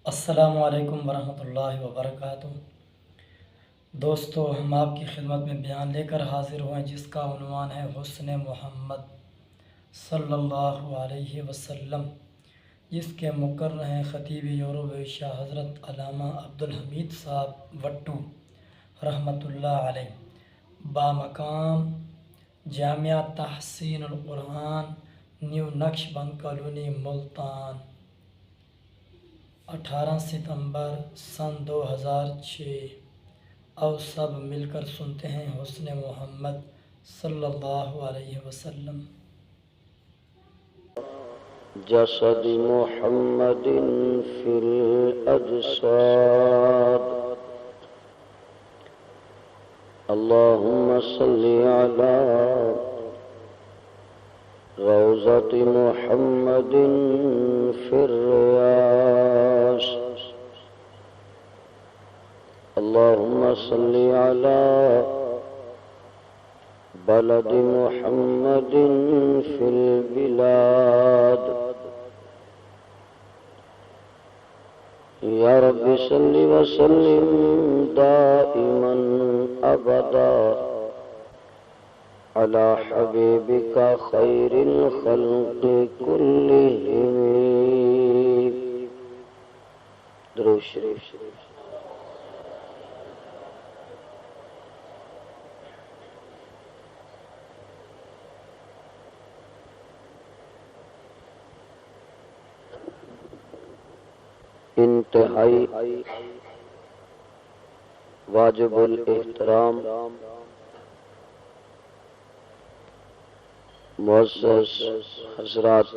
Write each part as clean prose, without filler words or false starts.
السلام علیکم ورحمۃ اللہ وبرکاتہ۔ دوستو، ہم آپ کی خدمت میں بیان لے کر حاضر ہوئے ہیں جس کا عنوان ہے حسن محمد صلی اللہ علیہ وسلم، جس کے مقرر ہیں خطیب یورپ ایشیا حضرت علامہ عبدالحمید صاحب وٹو رحمۃ اللہ علیہ، بامقام جامعہ تحسین القرآن، نیو نقش بند کالونی، ملتان، 18 ستمبر سن 2006۔ اور سب مل کر سنتے ہیں حسن محمد صلی اللہ علیہ وسلم۔ جسد محمد فی الاجساد، اللهم صل على روضة محمد في الرياض، اللهم صل على بلد محمد في البلاد، یا رب صل وسلم دائما ابدا على حبيبك خير الخلق كلهم۔ درود شریف۔ انتہائی واجب الاحترام معزز حضرات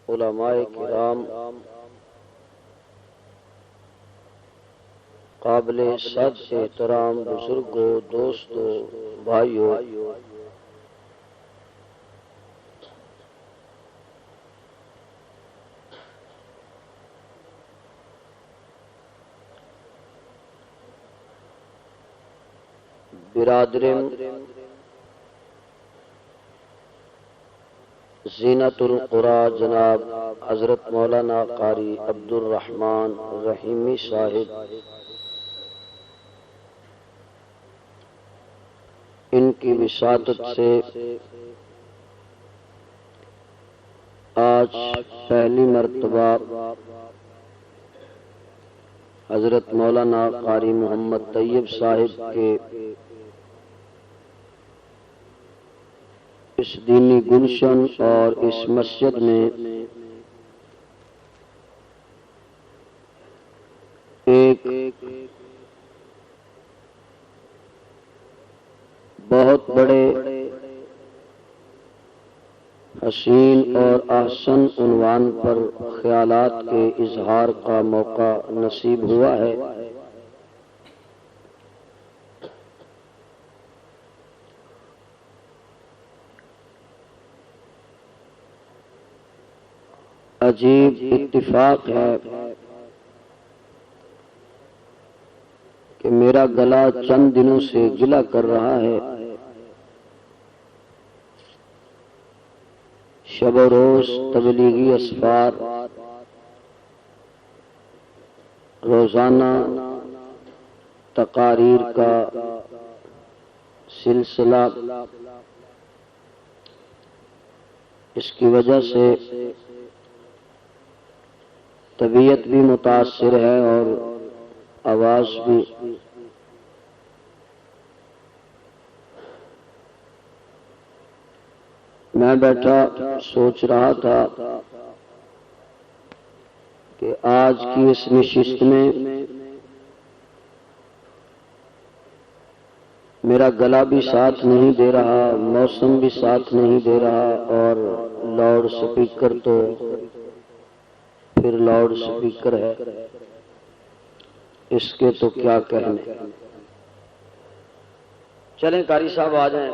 علماء کرام، قابل صد احترام بزرگوں، دوستوں، بھائیوں، برادرین زینت القرآ جناب حضرت مولانا قاری عبدالرحمن رحیمی صاحب، ان کی وساطت سے آج پہلی مرتبہ حضرت مولانا قاری محمد طیب صاحب کے اس دینی گلشن اور اس مسجد میں ایک بہت بڑے حسین اور احسن عنوان پر خیالات کے اظہار کا موقع نصیب ہوا ہے۔ عجیب اتفاق ہے کہ میرا گلا چند دنوں سے گلا کر رہا ہے، شب و روز تبلیغی اسفار، روزانہ تقاریر کا سلسلہ، اس کی وجہ سے طبیعت بھی متاثر ہے اور آواز بھی۔ میں بیٹھا سوچ رہا تھا کہ آج کی اس نشست میں میرا گلا بھی ساتھ نہیں دے رہا، موسم بھی ساتھ نہیں دے رہا، اور لاؤڈ سپیکر تو پھر لاؤڈ سپیکر ہے، اس کے تو کیا کہنے۔ چلیں قاری صاحب آ جائیں،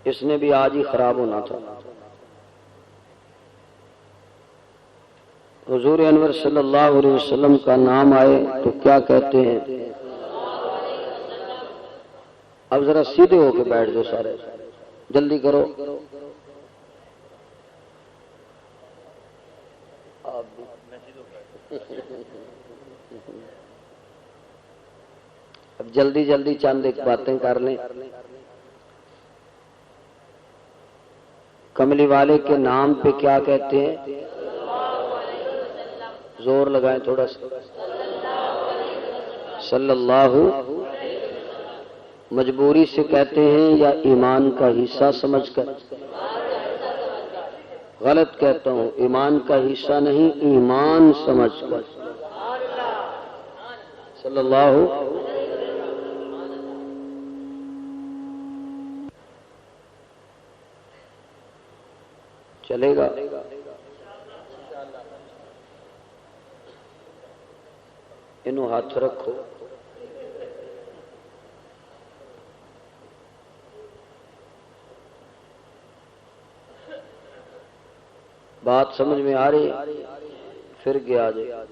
اس نے بھی آج ہی خراب ہونا تھا۔ حضور انور صلی اللہ علیہ وسلم کا نام آئے تو کیا کہتے ہیں؟ اب ذرا سیدھے ہو کے بیٹھ جاؤ سارے، جلدی کرو۔ آپ بھی اب جلدی جلدی چند ایک باتیں کر لیں. کملی والے کے نام پہ کیا کہتے ہیں؟ زور لگائیں تھوڑا سا. صلی اللہ. مجبوری سے کہتے ہیں یا ایمان کا حصہ سمجھ کر؟ غلط کہتا ہوں، ایمان کا حصہ نہیں، ایمان سمجھ کر. صلی اللہ. چلے گا؟ انہوں ہاتھ رکھو. بات سمجھ میں آ رہی ہے؟ پھر گیا جائے.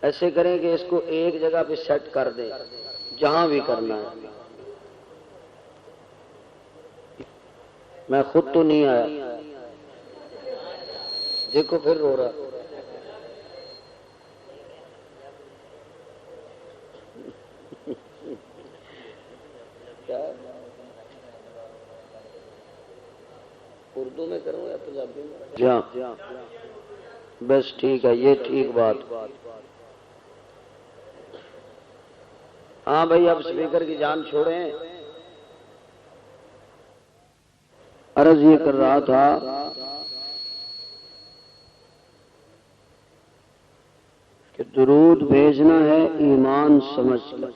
ایسے کریں کہ اس کو ایک جگہ پہ سیٹ کر دیں، جہاں بھی کرنا ہے. میں خود تو نہیں آیا، دیکھو پھر رو رہا. اردو میں کروں یا پنجابی میں؟ جہاں بس ٹھیک ہے، یہ ٹھیک بات. ہاں بھائی، اب اسپیکر کی جان چھوڑیں. عرض یہ کر رہا تھا کہ درود بھیجنا ہے ایمان سمجھ کر.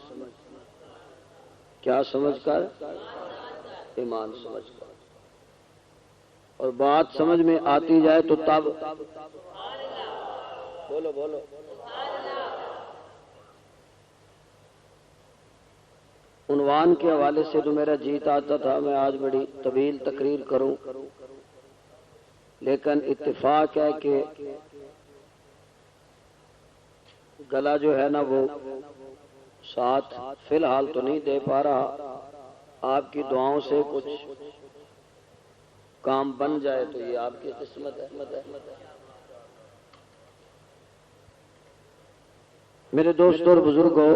کیا سمجھ کر؟ ایمان سمجھ کر. اور بات سمجھ میں آتی جائے تو تب بولو بولو. عنوان کے حوالے سے تو میرا جیت آتا تھا میں آج بڑی طویل تقریر کروں، لیکن اتفاق ہے کہ گلا جو ہے نا وہ ساتھ فی الحال تو نہیں دے پا رہا. آپ کی دعاؤں سے کچھ کام بن جائے تو یہ آپ کی قسمت ہے. میرے دوست اور بزرگوں،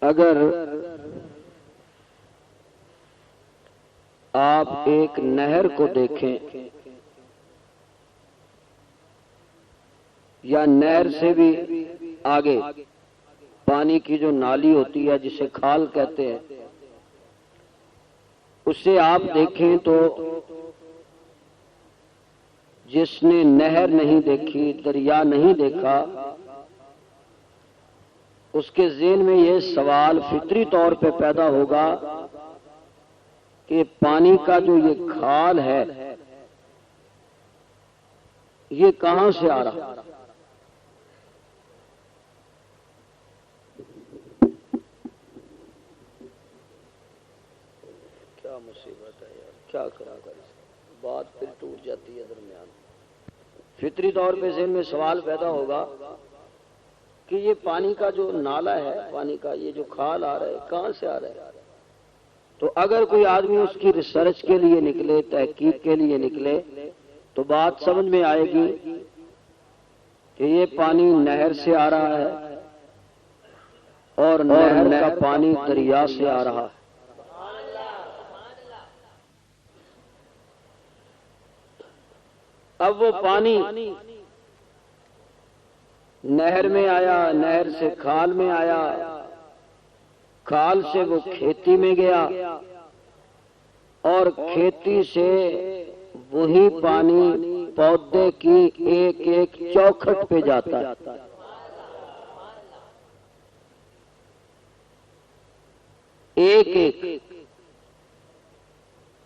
اگر آپ ایک نہر کو دیکھیں یا نہر سے بھی آگے پانی کی جو نالی ہوتی ہے جسے کھال کہتے ہیں، اسے آپ دیکھیں تو جس نے نہر نہیں دیکھی، دریا نہیں دیکھا، اس کے ذہن میں یہ سوال فطری طور پہ پیدا ہوگا کہ پانی کا جو یہ کھال ہے یہ کہاں سے آ رہا؟ کیا مصیبت ہے یار، کیا کرا کر بات پھر ٹوٹ جاتی ہے درمیان. فطری طور پہ ذہن میں سوال پیدا ہوگا کہ یہ پانی کا جو نالا ہے، پانی کا یہ جو کھال آ رہا ہے کہاں سے آ رہا ہے؟ تو اگر کوئی آدمی اس کی ریسرچ کے لیے نکلے، تحقیق کے لیے نکلے، تو بات سمجھ میں آئے گی کہ یہ پانی نہر سے آ رہا ہے اور نہر کا پانی دریا سے آ رہا ہے. اب وہ پانی نہر میں آیا، نہر سے کھال میں آیا، کھال سے وہ کھیتی میں گیا، اور کھیتی سے وہی پانی پودے کی ایک ایک چوکھٹ پہ جاتا ہے. ایک ایک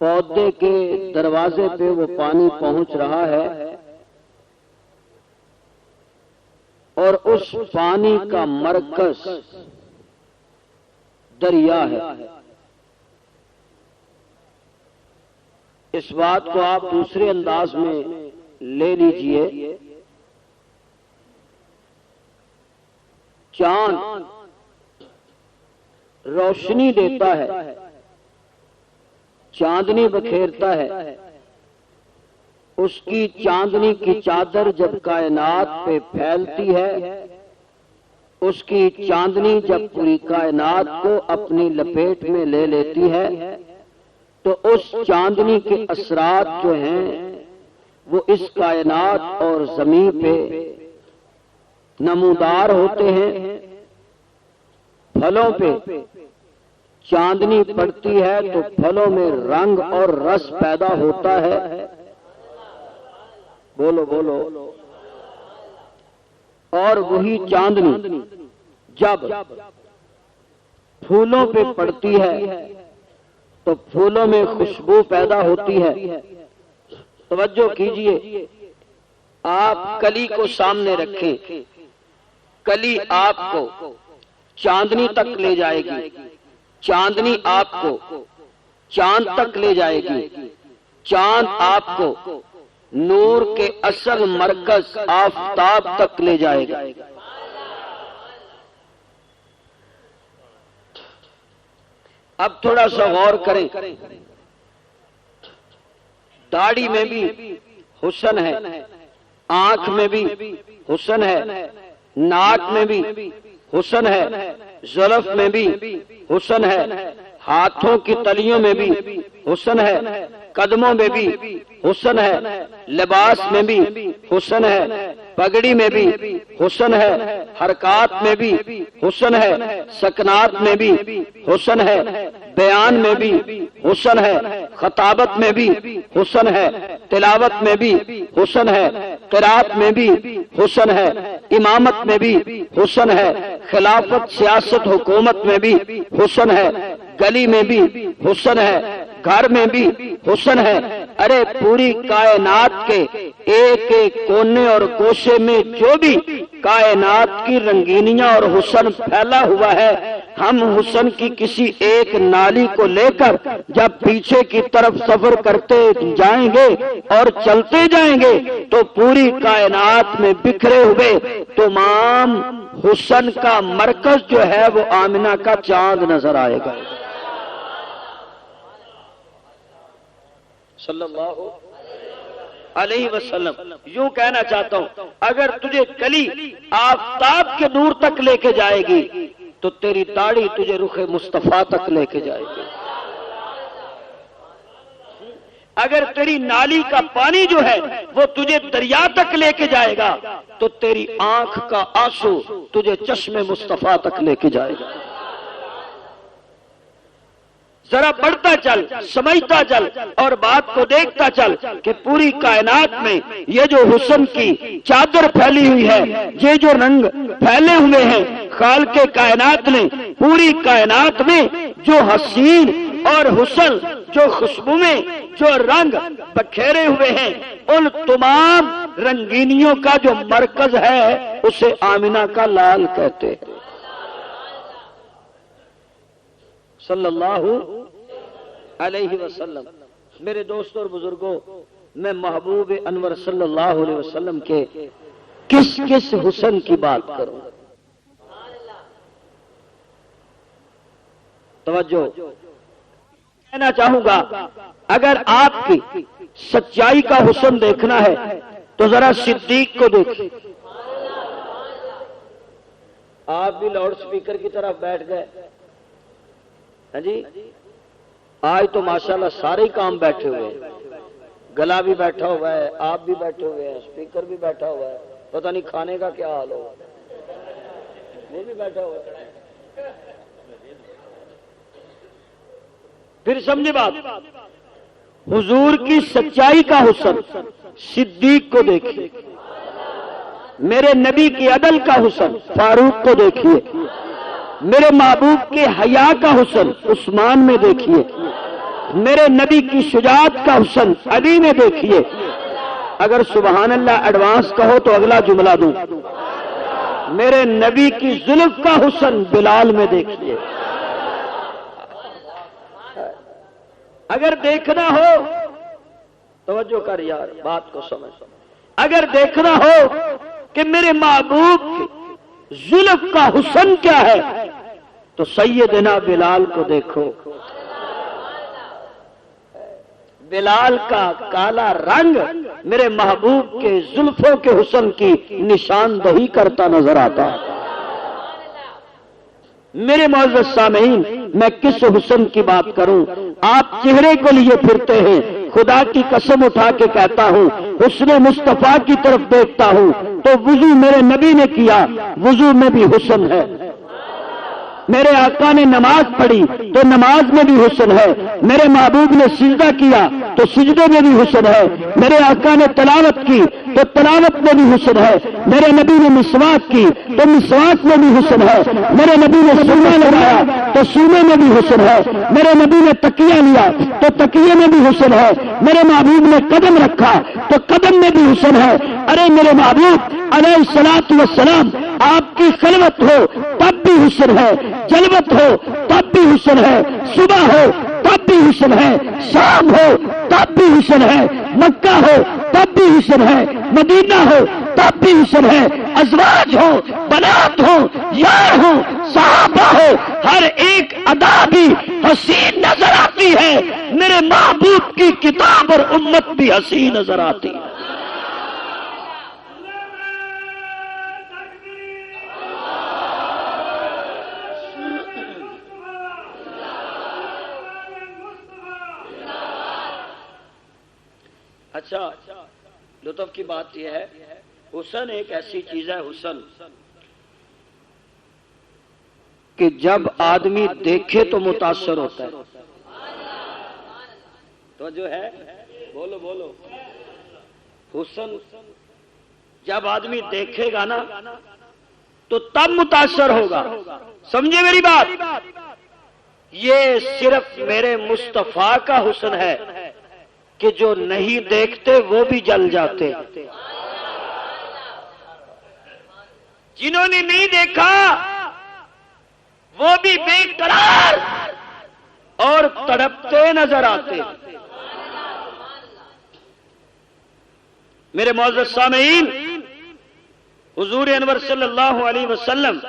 پودے کے دروازے پہ وہ پانی پہنچ رہا ہے، اور اس پانی کا مرکز دریا ہے. اس بات کو آپ دوسرے انداز میں لے لیجئے. چاند روشنی دیتا ہے، چاندنی بکھیرتا ہے، اس کی چاندنی کی چادر جب کائنات پہ پھیلتی ہے، اس کی چاندنی جب پوری کائنات کو اپنی لپیٹ میں لے لیتی ہے تو اس چاندنی کے اثرات جو ہیں وہ اس کائنات اور زمین پہ نمودار ہوتے ہیں۔ پھلوں پہ چاندنی پڑتی ہے تو پھلوں میں رنگ اور رس پیدا ہوتا ہے۔ بولو بولو۔ اور وہی چاندنی جب پھولوں پہ پڑتی ہے تو پھولوں میں خوشبو پیدا ہوتی ہے۔ توجہ کیجئے، آپ کلی کو سامنے رکھیں، کلی آپ کو چاندنی تک لے جائے گی، چاندنی آپ کو چاند تک لے جائے گی، چاند آپ کو نور کے اصل مرکز آفتاب تک لے جائے گا۔ اب تھوڑا سا غور کریں، داڑھی میں بھی حسن ہے، آنکھ میں بھی حسن ہے، ناک میں بھی حسن ہے، زلف میں بھی حسن ہے، ہاتھوں کی تلیوں میں بھی حسن ہے، قدموں میں بھی حسن ہے، لباس میں بھی حسن ہے، پگڑی میں بھی حسن ہے، حرکات میں بھی حسن ہے، سکنات میں بھی حسن ہے، بیان میں بھی حسن ہے، خطابت میں بھی حسن ہے، تلاوت میں بھی حسن ہے، قرات میں بھی حسن ہے، امامت میں بھی حسن ہے، خلافت سیاست حکومت میں بھی حسن ہے، گلی میں بھی حسن ہے، گھر میں بھی حسن ہے۔ ارے پوری کائنات کے ایک ایک کونے اور گوشے میں جو بھی کائنات کی رنگینیاں اور حسن پھیلا ہوا ہے، ہم حسن کی کسی ایک نالی کو لے کر جب پیچھے کی طرف سفر کرتے جائیں گے اور چلتے جائیں گے تو پوری کائنات میں بکھرے ہوئے تمام حسن کا مرکز جو ہے وہ آمنہ کا چاند نظر آئے گا۔ صلی اللہ علیہ وسلم۔ یوں کہنا چاہتا ہوں، اگر تجھے کلی آفتاب کے نور تک لے کے جائے گی تو تیری داڑھی تجھے رخ مصطفیٰ تک لے کے جائے گی۔ اگر تیری نالی کا پانی جو ہے وہ تجھے دریا تک لے کے جائے گا تو تیری آنکھ کا آنسو تجھے چشم مصطفیٰ تک لے کے جائے گا۔ ذرا بڑھتا چل، سمجھتا چل اور بات کو دیکھتا چل کہ پوری کائنات میں یہ جو حسن کی چادر پھیلی ہوئی ہے، یہ جو رنگ پھیلے ہوئے ہیں، خالق کائنات نے پوری کائنات میں جو حسین اور حسن، جو خوشبو میں جو رنگ بکھیرے ہوئے ہیں، ان تمام رنگینیوں کا جو مرکز ہے اسے آمنہ کا لال کہتے ہیں۔ صلی اللہ علیہ وسلم۔ میرے دوستوں اور بزرگوں، میں محبوب انور صلی اللہ علیہ وسلم کے کس کس حسن کی بات کروں؟ توجہ، کہنا چاہوں گا، اگر آپ کی سچائی کا حسن دیکھنا ہے تو ذرا صدیق کو دیکھیں۔ آپ بھی لاؤڈ سپیکر کی طرف بیٹھ گئے، ہاں جی؟ آج تو ماشاءاللہ سارے کام بیٹھے ہوئے ہیں، گلا بھی بیٹھا ہوا ہے، آپ بھی بیٹھے ہوئے ہیں، سپیکر بھی بیٹھا ہوا ہے، پتہ نہیں کھانے کا کیا حال ہوگا، وہ بھی بیٹھا ہوا ہے۔ پھر سمجھے بات، حضور کی سچائی کا حسن صدیق کو دیکھیے، میرے نبی کی عدل کا حسن فاروق کو دیکھیے، میرے محبوب کے حیا کا حسن عثمان میں دیکھیے، میرے نبی کی شجاعت کا حسن علی میں دیکھیے۔ اگر سبحان اللہ ایڈوانس کہو تو اگلا جملہ دوں، میرے نبی کی زلف کا حسن بلال میں دیکھیے۔ اگر دیکھنا ہو، توجہ کر یار، بات کو سمجھ، اگر دیکھنا ہو کہ میرے محبوب کی زلف کا حسن کیا ہے تو سیدنا بلال کو دیکھو، بلال کا کالا رنگ میرے محبوب کے زلفوں کے حسن کی نشاندہی کرتا نظر آتا ہے۔ میرے معزز سامعین، میں کس حسن کی بات کروں؟ آپ چہرے کو لیے پھرتے ہیں، خدا کی قسم اٹھا کے کہتا ہوں، حسن مصطفیٰ کی طرف دیکھتا ہوں تو وضو میرے نبی نے کیا، وضو میں بھی حسن ہے۔ میرے آقا نے نماز پڑھی تو نماز میں بھی حسن ہے۔ میرے محبوب نے سجدہ کیا تو سجدے میں بھی حسن ہے۔ میرے آقا نے تلاوت کی تو تلاوت میں بھی حسن ہے۔ میرے نبی نے مسواک کی تو مسواک میں بھی حسن ہے۔ میرے نبی نے سرما لگایا تو سرمے میں بھی حسن ہے۔ میرے نبی نے تکیہ لیا تو تکیے میں بھی حسن ہے۔ میرے محبوب نے قدم رکھا تو قدم میں بھی حسن ہے۔ ارے میرے محبوب علیہ الصلوۃ والسلام، آپ کی خلوت ہو تب بھی حسن ہے، جلوت ہو تب بھی حسن ہے، صبح ہو تب بھی حسن ہے، شام ہو تب بھی حسن ہے، مکہ ہو تب بھی حسن ہے، مدینہ ہو تب بھی حسن ہے، ازواج ہو، بنات ہو، یار ہو، صحابہ ہو، ہر ایک ادا بھی حسین نظر آتی ہے۔ میرے محبوب کی کتاب اور امت بھی حسین نظر آتی ہے۔ اچھا، لطف کی بات یہ ہے، حسن ایک ایسی چیز ہے، حسن کہ جب آدمی دیکھے تو متاثر ہوتا ہے۔ تو جو ہے، بولو بولو، حسن جب آدمی دیکھے گا نا تو تب متاثر ہوگا۔ سمجھے میری بات؟ یہ صرف میرے مصطفیٰ کا حسن ہے کہ جو نہیں دیکھتے وہ بھی جل جاتے۔ جنہوں نے نہیں دیکھا وہ بھی بے قرار اور تڑپتے نظر آتے۔ میرے معزز سامعین، حضور انور صلی اللہ علیہ وسلم،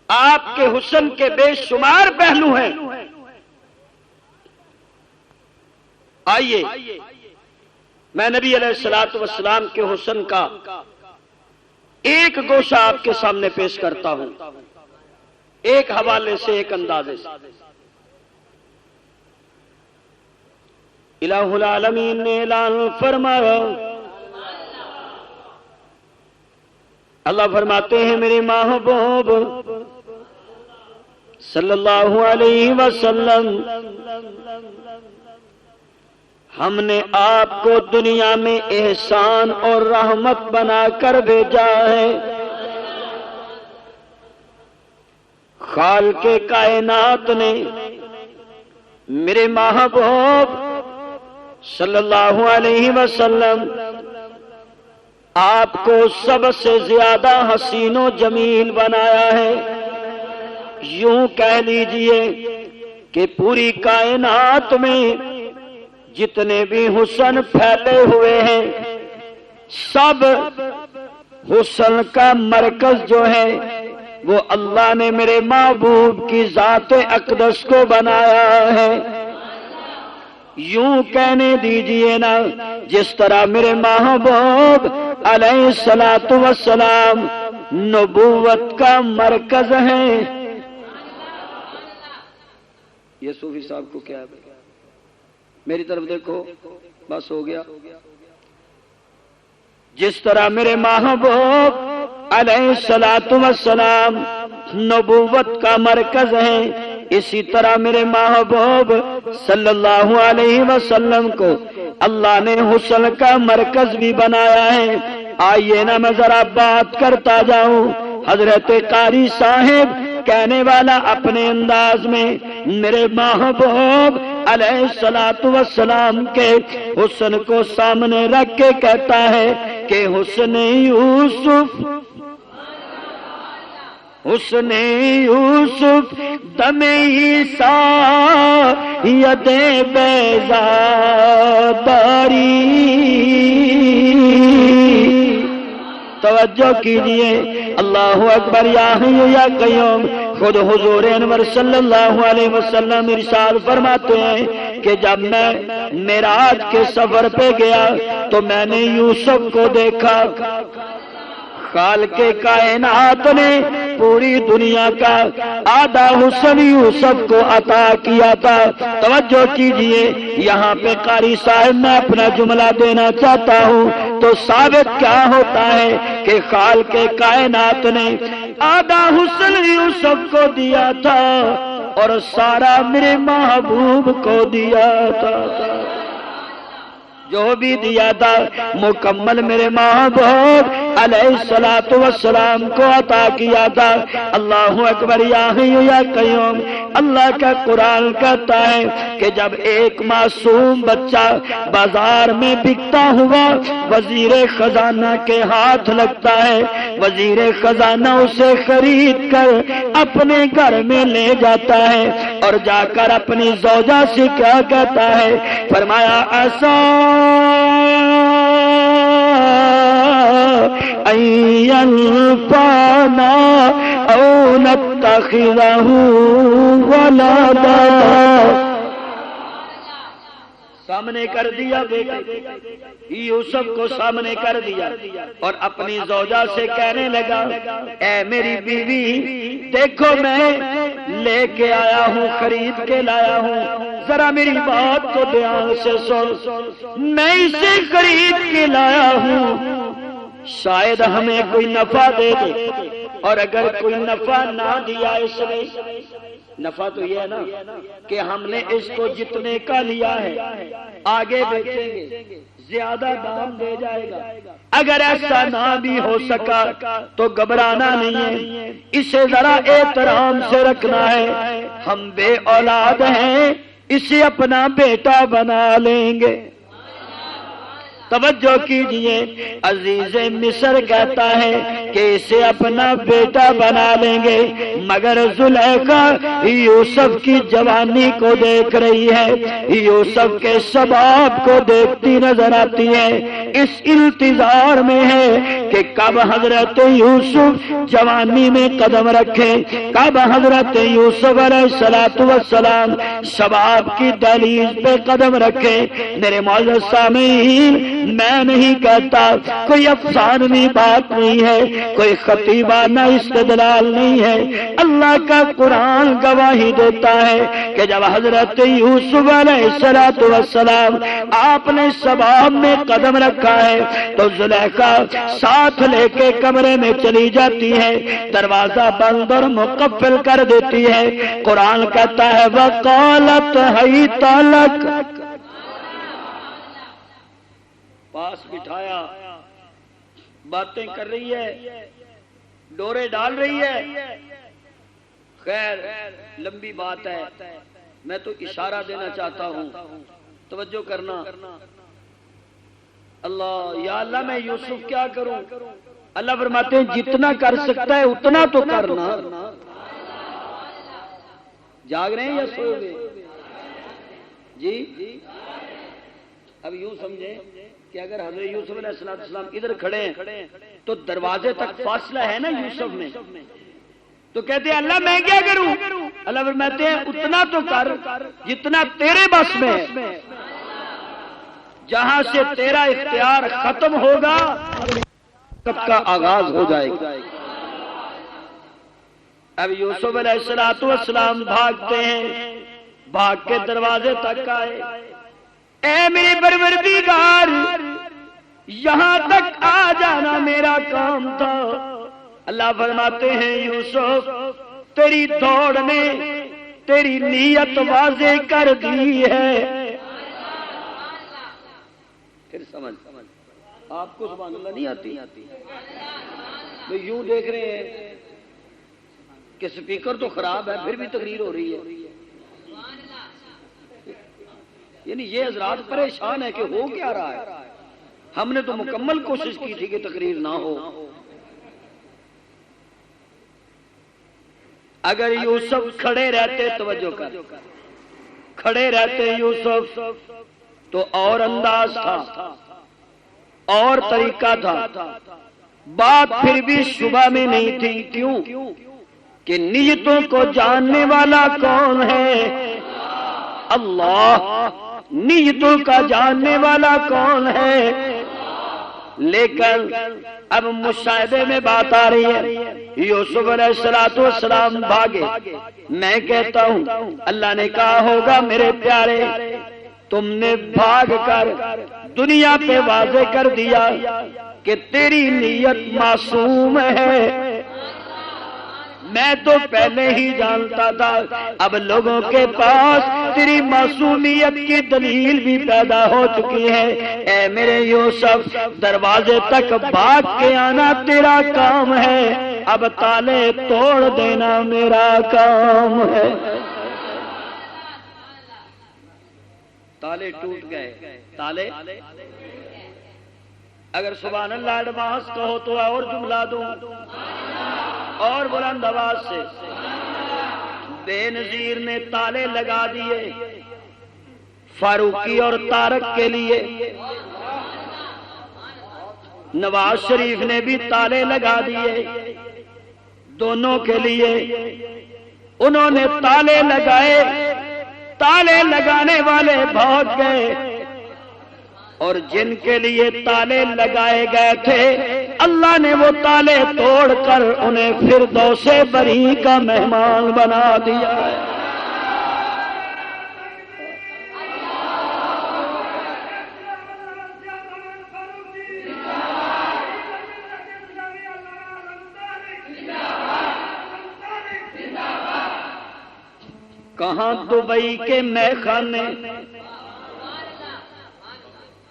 آپ کے حسن کے بے شمار پہلو ہیں۔ آئیے میں نبی علیہ الصلوۃ والسلام کے حسن کا ایک گوشہ آپ کے سامنے پیش کرتا ہوں، ایک حوالے سے، ایک اندازے سے۔ الہ العالمین نے اعلان فرمایا، اللہ فرماتے ہیں میرے محبوب صلی اللہ علیہ وسلم، ہم نے آپ کو دنیا میں احسان اور رحمت بنا کر بھیجا ہے۔ خالق کائنات نے میرے محبوب صلی اللہ علیہ وسلم آپ کو سب سے زیادہ حسین و جمیل بنایا ہے۔ یوں کہہ لیجئے کہ پوری کائنات میں جتنے بھی حسن پھیلے ہوئے ہیں، سب حسن کا مرکز جو ہے وہ اللہ نے میرے محبوب کی ذات اقدس کو بنایا ہے۔ یوں کہنے دیجئے نا، جس طرح میرے محبوب علیہ الصلوۃ والسلام نبوت کا مرکز ہے۔ یہ صوفی صاحب کو کیا ہے؟ میری طرف دیکھو، بس ہو گیا۔ جس طرح میرے محبوب علیہ الصلوۃ والسلام نبوت کا مرکز ہے، اسی طرح میرے محبوب صلی اللہ علیہ وسلم کو اللہ نے حسن کا مرکز بھی بنایا ہے۔ آئیے نا میں ذرا بات کرتا جاؤں۔ حضرت قاری صاحب کہنے والا اپنے انداز میں میرے محبوب علیہ الصلوۃ والسلام کے حسن کو سامنے رکھ کے کہتا ہے کہ حسن یوسف، حسن یوسف دم عیسیٰ ید بیضا داری۔ توجہ کیجئے، اللہ اکبر، یا حی یا قیوم، خود حضور انور صلی اللہ علیہ وسلم ارشاد فرماتے ہیں کہ جب میں معراج کے سفر پہ گیا تو میں نے یوسف کو دیکھا. خالق کائنات نے پوری دنیا کا آدھا حسن یوسف کو عطا کیا تھا. توجہ کیجئے، یہاں پہ قاری صاحب میں اپنا جملہ دینا چاہتا ہوں تو ثابت کیا ہوتا ہے کہ خالق کائنات نے آدھا حسن یوسف کو دیا تھا اور سارا میرے محبوب کو دیا تھا. جو بھی دیا تھا مکمل میرے محبوب علیہ الصلوۃ والسلام کو عطا کیا تھا. اللہ اکبر، یا حی یا قیوم. اللہ کا قرآن کہتا ہے کہ جب ایک معصوم بچہ بازار میں بکتا ہوا وزیر خزانہ کے ہاتھ لگتا ہے، وزیر خزانہ اسے خرید کر اپنے گھر میں لے جاتا ہے اور جا کر اپنی زوجہ سے کیا کہتا ہے؟ فرمایا ایسا ينفعنا أو نتخذه ولدا. سامنے کر دیا بیٹے یوسف کو، سامنے کر دیا اور اپنی زوجہ سے کہنے لگا اے میری بیوی دیکھو میں لے کے آیا ہوں، خرید کے لایا ہوں، ذرا میری بات کو دھیان سے سن. میں اسے خرید کے لایا ہوں، شاید ہمیں کوئی نفع دے دے، اور اگر کوئی نفع نہ دیا اس نے، نفع تو یہ ہے نا کہ ہم نے اس کو جتنے کا لیا ہے آگے بیچیں گے، زیادہ دام دے جائے گا. اگر ایسا نہ بھی ہو سکا تو گھبرانا نہیں ہے، اسے ذرا احترام سے رکھنا ہے. ہم بے اولاد ہیں، اسے اپنا بیٹا بنا لیں گے. توجہ کیجئے، عزیز مصر کہتا ہے کہ اسے اپنا بیٹا بنا لیں گے، مگر زلیخا یوسف کی جوانی کو دیکھ رہی ہے، یوسف کے شباب کو دیکھتی نظر آتی ہے. اس انتظار میں ہے کہ کب حضرت یوسف جوانی میں قدم رکھے، کب حضرت یوسف علیہ السلام شباب کی دہلیز پہ قدم رکھے. میرے معزز سامعین، میں نہیں کہتا، کوئی افسانوی بات نہیں ہے، کوئی خطیبانہ استدلال نہیں ہے. اللہ کا قرآن گواہی دیتا ہے کہ جب حضرت یوسف علیہ السلام آپ نے شباب میں قدم رکھا ہے تو زلیخا ساتھ لے کے کمرے میں چلی جاتی ہے، دروازہ بند اور مقفل کر دیتی ہے. قرآن کہتا ہے وقالت حیت لک، پاس بٹھایا، باتیں کر رہی ہے، ڈورے ڈال رہی ہے. خیر لمبی بات ہے، میں تو اشارہ دینا چاہتا ہوں، توجہ کرنا. اللہ، یا اللہ میں یوسف کیا کروں؟ اللہ فرماتے ہیں جتنا کر سکتا ہے اتنا تو کرنا. جاگ رہے ہیں یا سو گئے؟ جی اب یوں سمجھیں کہ اگر حضرت یوسف علیہ السلام ادھر کھڑے ہیں تو دروازے تک فاصلہ ہے نا یوسف میں، تو کہتے ہیں اللہ میں کیا کروں؟ اللہ فرماتے ہیں اتنا تو کر جتنا تیرے بس میں ہے. جہاں سے تیرا اختیار ختم ہوگا کا آغاز ہو جائے گا. اب یوسف علیہ السلام بھاگتے ہیں، بھاگ کے دروازے تک آئے. اے میری پروردگار، یہاں تک آ جانا میرا کام تھا. اللہ فرماتے ہیں یوسف تیری دوڑ نے تیری نیت واضح کر دی ہے. پھر سمجھ آپ کو سبحان اللہ نہیں آتی؟ تو یوں دیکھ رہے ہیں کہ سپیکر تو خراب ہے پھر بھی تقریر ہو رہی ہے. یعنی یہ حضرات پریشان ہے کہ ہو کیا رہا ہے. ہم نے تو مکمل کوشش کی تھی کہ تقریر نہ ہو. اگر یوسف کھڑے رہتے، توجہ کر، کھڑے رہتے یوسف تو اور انداز تھا، اور طریقہ تھا، بات پھر بھی شبہ میں نہیں تھی. کیوں؟ کہ نیتوں کو جاننے والا کون ہے؟ اللہ۔ نیتوں کا جاننے والا کون ہے؟ لیکن اب مشاہدے میں بات آ رہی ہے، یوسف علیہ السلام بھاگے۔ میں کہتا ہوں اللہ نے کہا ہوگا میرے پیارے تم نے بھاگ کر دنیا پہ واضح کر دیا کہ تیری نیت معصوم ہے۔ میں تو پہلے ہی جانتا تھا، اب لوگوں کے پاس تیری معصومیت کی دلیل بھی پیدا ہو چکی ہے۔ اے میرے یوسف، دروازے تک بھاگ کے آنا تیرا کام ہے، اب تالے توڑ دینا میرا کام ہے۔ تالے ٹوٹ گئے، تالے اگر سبحان اللہ ایڈوانس کہو تو اور جملہ دوں اور بلند آواز سے، بے نظیر نے تالے لگا دیے فاروقی اور طارق کے لیے، نواز شریف نے بھی تالے لگا دیے دونوں کے لیے۔ انہوں نے تالے لگائے، تالے لگانے والے بھاگ گئے، اور جن کے لیے تالے لگائے گئے تھے اللہ نے وہ تالے توڑ کر انہیں فردوس بری کا مہمان بنا دیا ہے۔ کہاں دبئی کے میخانے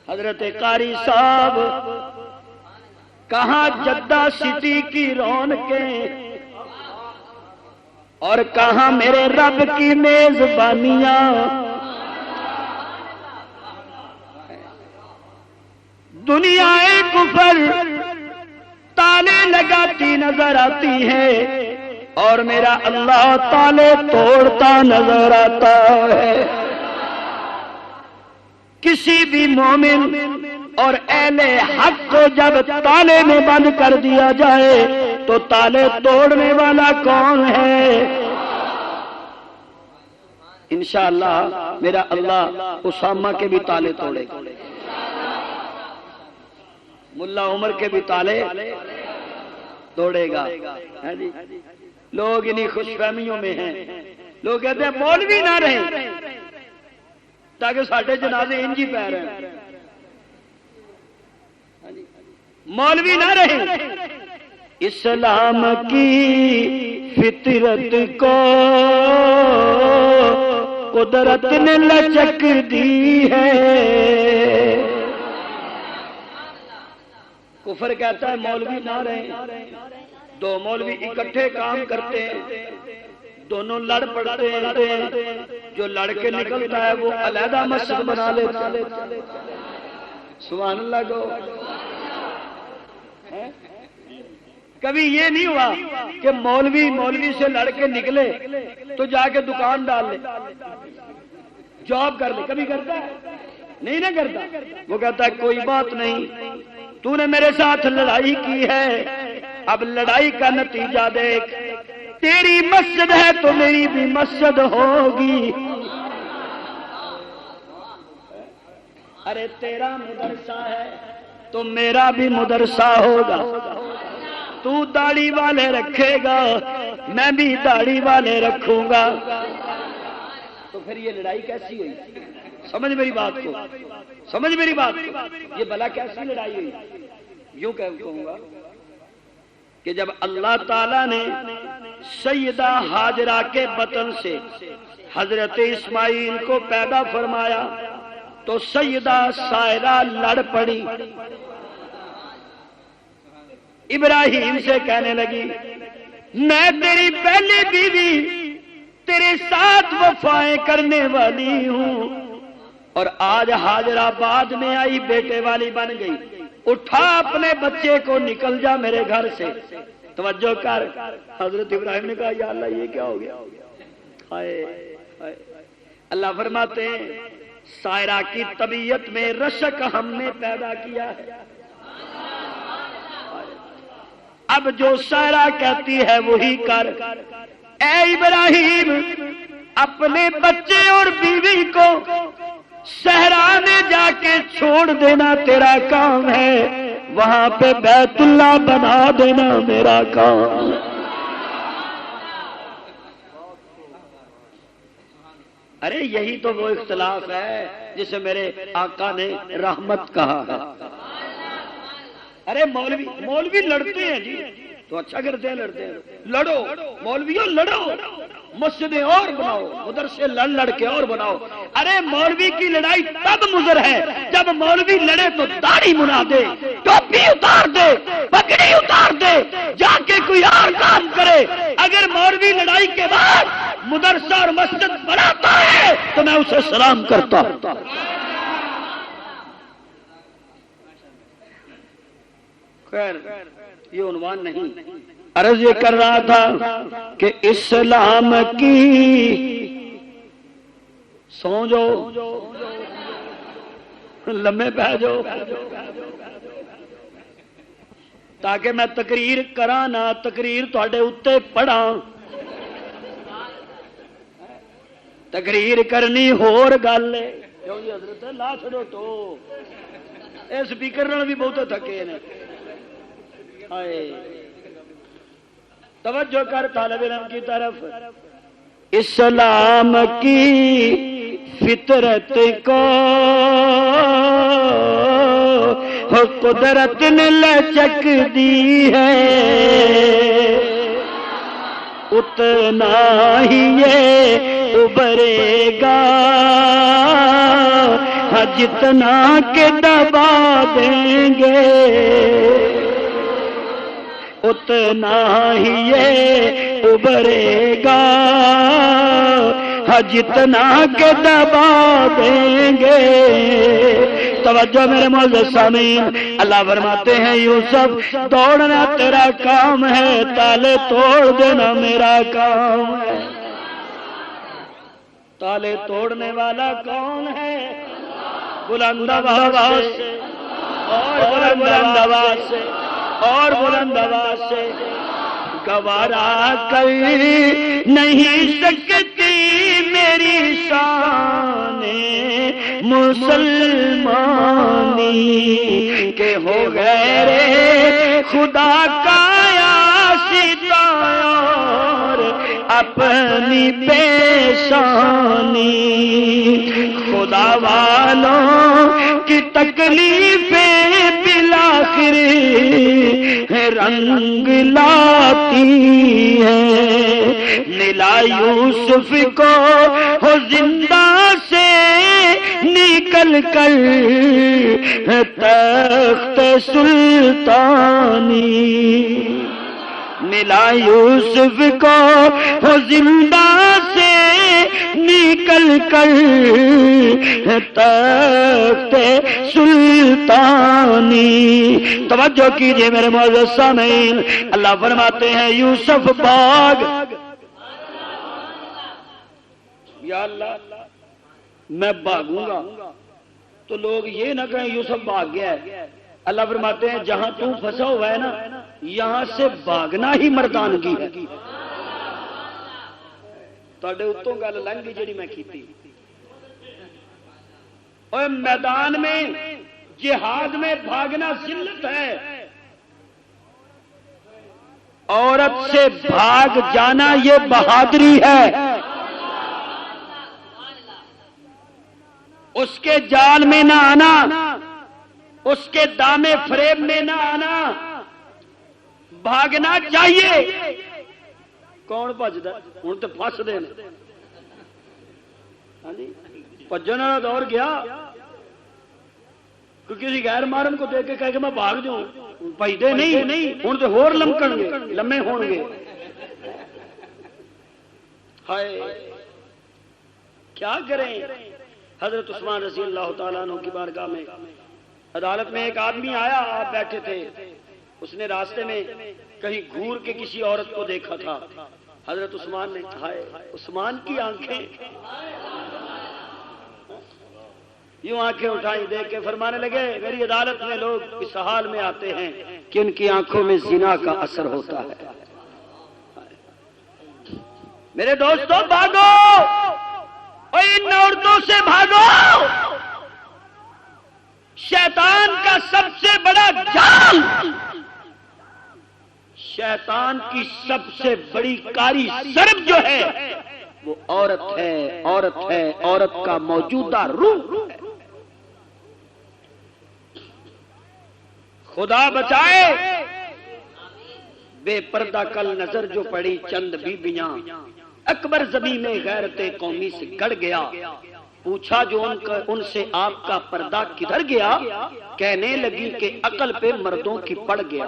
حضرت قاری صاحب، کہاں جدہ سٹی کی رونقیں، اور کہاں میرے رب کی میزبانیاں۔ دنیا کفر تالے لگاتی نظر آتی ہے اور میرا اللہ تالے توڑتا نظر آتا ہے۔ کسی بھی مومن اور اہل حق کو جب تالے میں بند کر دیا جائے تو تالے توڑنے والا کون ہے؟ انشاءاللہ میرا اللہ اسامہ کے بھی تالے توڑے گا، ملا عمر کے بھی تالے توڑے گا۔ لوگ انہی خوش فہمیوں میں ہیں، لوگ کہتے ہیں مولوی نہ رہے تاکہ ساڈے جنازے انجی پہ رہے ہیں، مولوی نہ رہے۔ اسلام کی فطرت کو قدرت نے لچک دی ہے۔ کفر کہتا ہے مولوی نہ رہے، دو مولوی اکٹھے کام کرتے ہیں، دونوں لڑ پڑتے ہیں، جو لڑ کے نکلتا ہے وہ علیحدہ مسجد بنا لیتا ہے۔ سبحان اللہ کو کبھی یہ نہیں ہوا کہ مولوی سے لڑ کے نکلے تو جا کے دکان ڈال لے، جاب کر لے، کبھی کرتا ہے؟ نہیں نہ کرتا۔ وہ کہتا ہے کوئی بات نہیں، تو نے میرے ساتھ لڑائی کی ہے، اب لڑائی کا نتیجہ دیکھ، تیری مسجد ہے تو میری بھی مسجد ہوگی، ارے تیرا مدرسہ ہے تو میرا بھی مدرسہ ہوگا، تو داڑھی والے رکھے گا میں بھی داڑھی والے رکھوں گا۔ تو پھر یہ لڑائی کیسی ہوئی؟ سمجھ میری بات کو، سمجھ میری بات کو، یہ بھلا کیسی لڑائی ہوئی؟ یوں کہوں گا کہ جب اللہ تعالیٰ نے سیدہ ہاجرہ کے بطن سے حضرت اسماعیل کو پیدا فرمایا تو سیدہ سائرہ لڑ پڑی، ابراہیم سے کہنے لگی میں تیری پہلی بیوی تیرے ساتھ وفائیں کرنے والی ہوں، اور آج ہاجرہ بعد میں آئی بیٹے والی بن گئی، اٹھا اپنے بچے کو نکل جا میرے گھر سے۔ توجہ کر، حضرت ابراہیم نے کہا یا اللہ یہ کیا ہو گیا؟ اللہ فرماتے ہیں سائرہ کی طبیعت میں رشک ہم نے پیدا کیا ہے، اب جو سارا کہتی ہے وہی کر۔ اے ابراہیم اپنے بچے اور بیوی کو صحرا میں جا کے چھوڑ دینا تیرا کام ہے، وہاں پہ بیت اللہ بنا دینا میرا کام۔ ارے یہی تو وہ اختلاف ہے جسے میرے آقا نے رحمت کہا ہے۔ ارے مولوی لڑتے ہیں جی تو اچھا کرتے ہیں، لڑتے ہیں، لڑو مولویوں لڑو، مسجدیں اور بناؤ، مدرسے لڑ کے اور بناؤ۔ ارے مولوی کی لڑائی تب مضر ہے جب مولوی لڑے تو داڑھی منا دے، ٹوپی اتار دے، پگڑی اتار دے، جا کے کوئی اور کام کرے۔ اگر مولوی لڑائی کے بعد مدرسہ اور مسجد بناتا ہے تو میں اسے سلام کرتا ہوں۔ خیر یہ عنوان نہیں، عرض یہ کر رہا تھا کہ اسلام کی سو جاؤ، لمحے بہ جاؤ تاکہ میں تقریر کراں نہ تقریر تواڈے اوتے پڑھاں۔ تقریر کرنی ہور گل ہے، کیوں جی حضرت لا چھڑو تو اے سپیکر نال بھی بہت تھکے نے۔ توجہ کر طالب علم کی طرف۔ اسلام کی فطرت کو قدرت نے لچک دی ہے، اتنا ہی یہ ابھرے گا جتنا کہ دبا دیں گے، اتنا ہی یہ ابھرے گا جتنا کہ دبا دیں گے۔ توجہ میرے معزز سامعین، اللہ فرماتے ہیں یوسف دوڑنا تیرا کام ہے، تالے توڑ دینا میرا کام ہے۔ تالے توڑنے والا کون ہے؟ بلند آواز سے اور بلند آواز سے اور بلند آواز سے گوارا کر نہیں سکتی میری شان مسلمانی کہ ہو غیر خدا کا آشیتا اور اپنی پیشانی، خدا والوں کی تکلیفیں بالآخر رنگ لاتی ہے۔ ملا یوسف کو ہو زندہ سے نکل کر تخت سلطانی، ملا یوسف کو ہو زندہ سے نکل کر تخت سلطانی۔ توجہ کیجئے میرے معزز سامعین، اللہ فرماتے ہیں یوسف باغ، یا اللہ میں بھاگوں گا تو لوگ یہ نہ کہیں یوسف بھاگ گیا ہے۔ اللہ فرماتے ہیں جہاں تو پھنسا ہوا ہے نا یہاں سے بھاگنا ہی مردانگی ہے۔ تواڈے اتوں گل لنگی جڑی میں کیتی، اور میدان میں جہاد میں بھاگنا ذلت ہے، عورت سے بھاگ جانا یہ بہادری ہے۔ اس کے جال میں نہ آنا، اس کے دامے فریب میں نہ آنا، بھاگنا چاہیے۔ کون بھجدا ہوں تو پھس دے بھجن والا دور گیا، کسی غیر محرم کو دیکھ کے کہہ کہ میں بھاگ جاؤں، بھجدے نہیں، ہوں تو ہور لمکن گے، لمے ہون گے۔ ہائے کیا کریں؟ حضرت عثمان رضی اللہ تعالیٰ عنہ کی بارگاہ میں عدالت میں ایک آدمی آیا، آپ بیٹھے تھے، اس نے راستے میں کہیں گھور کے کسی عورت کو دیکھا تھا۔ حضرت عثمان نے کہا عثمان کی آنکھیں، یوں آنکھیں اٹھائی دیکھ کے فرمانے لگے میری عدالت میں لوگ اس حال میں آتے ہیں کہ ان کی آنکھوں میں زنا کا اثر ہوتا ہے۔ میرے دوستوں بھاگو، اور ان عورتوں سے بھاگو۔ شیطان کا سب سے بڑا جال، شیطان کی سب سے بڑی کاری سرب جو ہے وہ عورت ہے، عورت ہے، عورت کا موجودہ روح ہے۔ خدا بچائے، بے پردہ کل نظر جو پڑی چند بیبیاں، اکبر زمین میں غیرت قومی سے گڑ گیا۔ پوچھا جو ان سے آپ کا پردہ کدھر گیا؟ کہنے لگی کہ عقل پہ مردوں کی پڑ گیا۔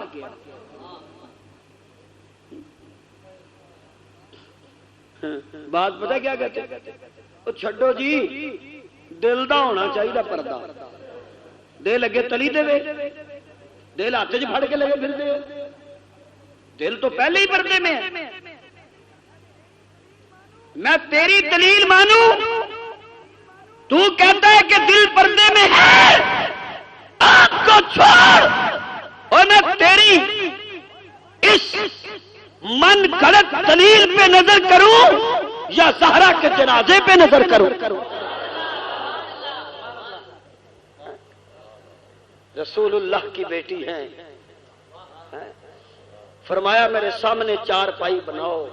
بات پتہ کیا کہتے وہ چھڈو جی، دل دا ہونا چاہیے پردہ۔ دل اگے تلی دے، دل ہاتھ چ پھڑ کے لگے پھر دے، دل تو پہلے ہی پردے میں ہے۔ میں تیری دلیل مانوں، تو کہتا ہے کہ دل پردے میں ہے، آپ کو چھوڑ، اور میں تیری اس من گھڑت دلیل پہ نظر کروں یا زہرا کے جنازے پہ نظر کروں؟ رسول اللہ کی بیٹی ہیں، فرمایا میرے سامنے چار پائی بناؤ۔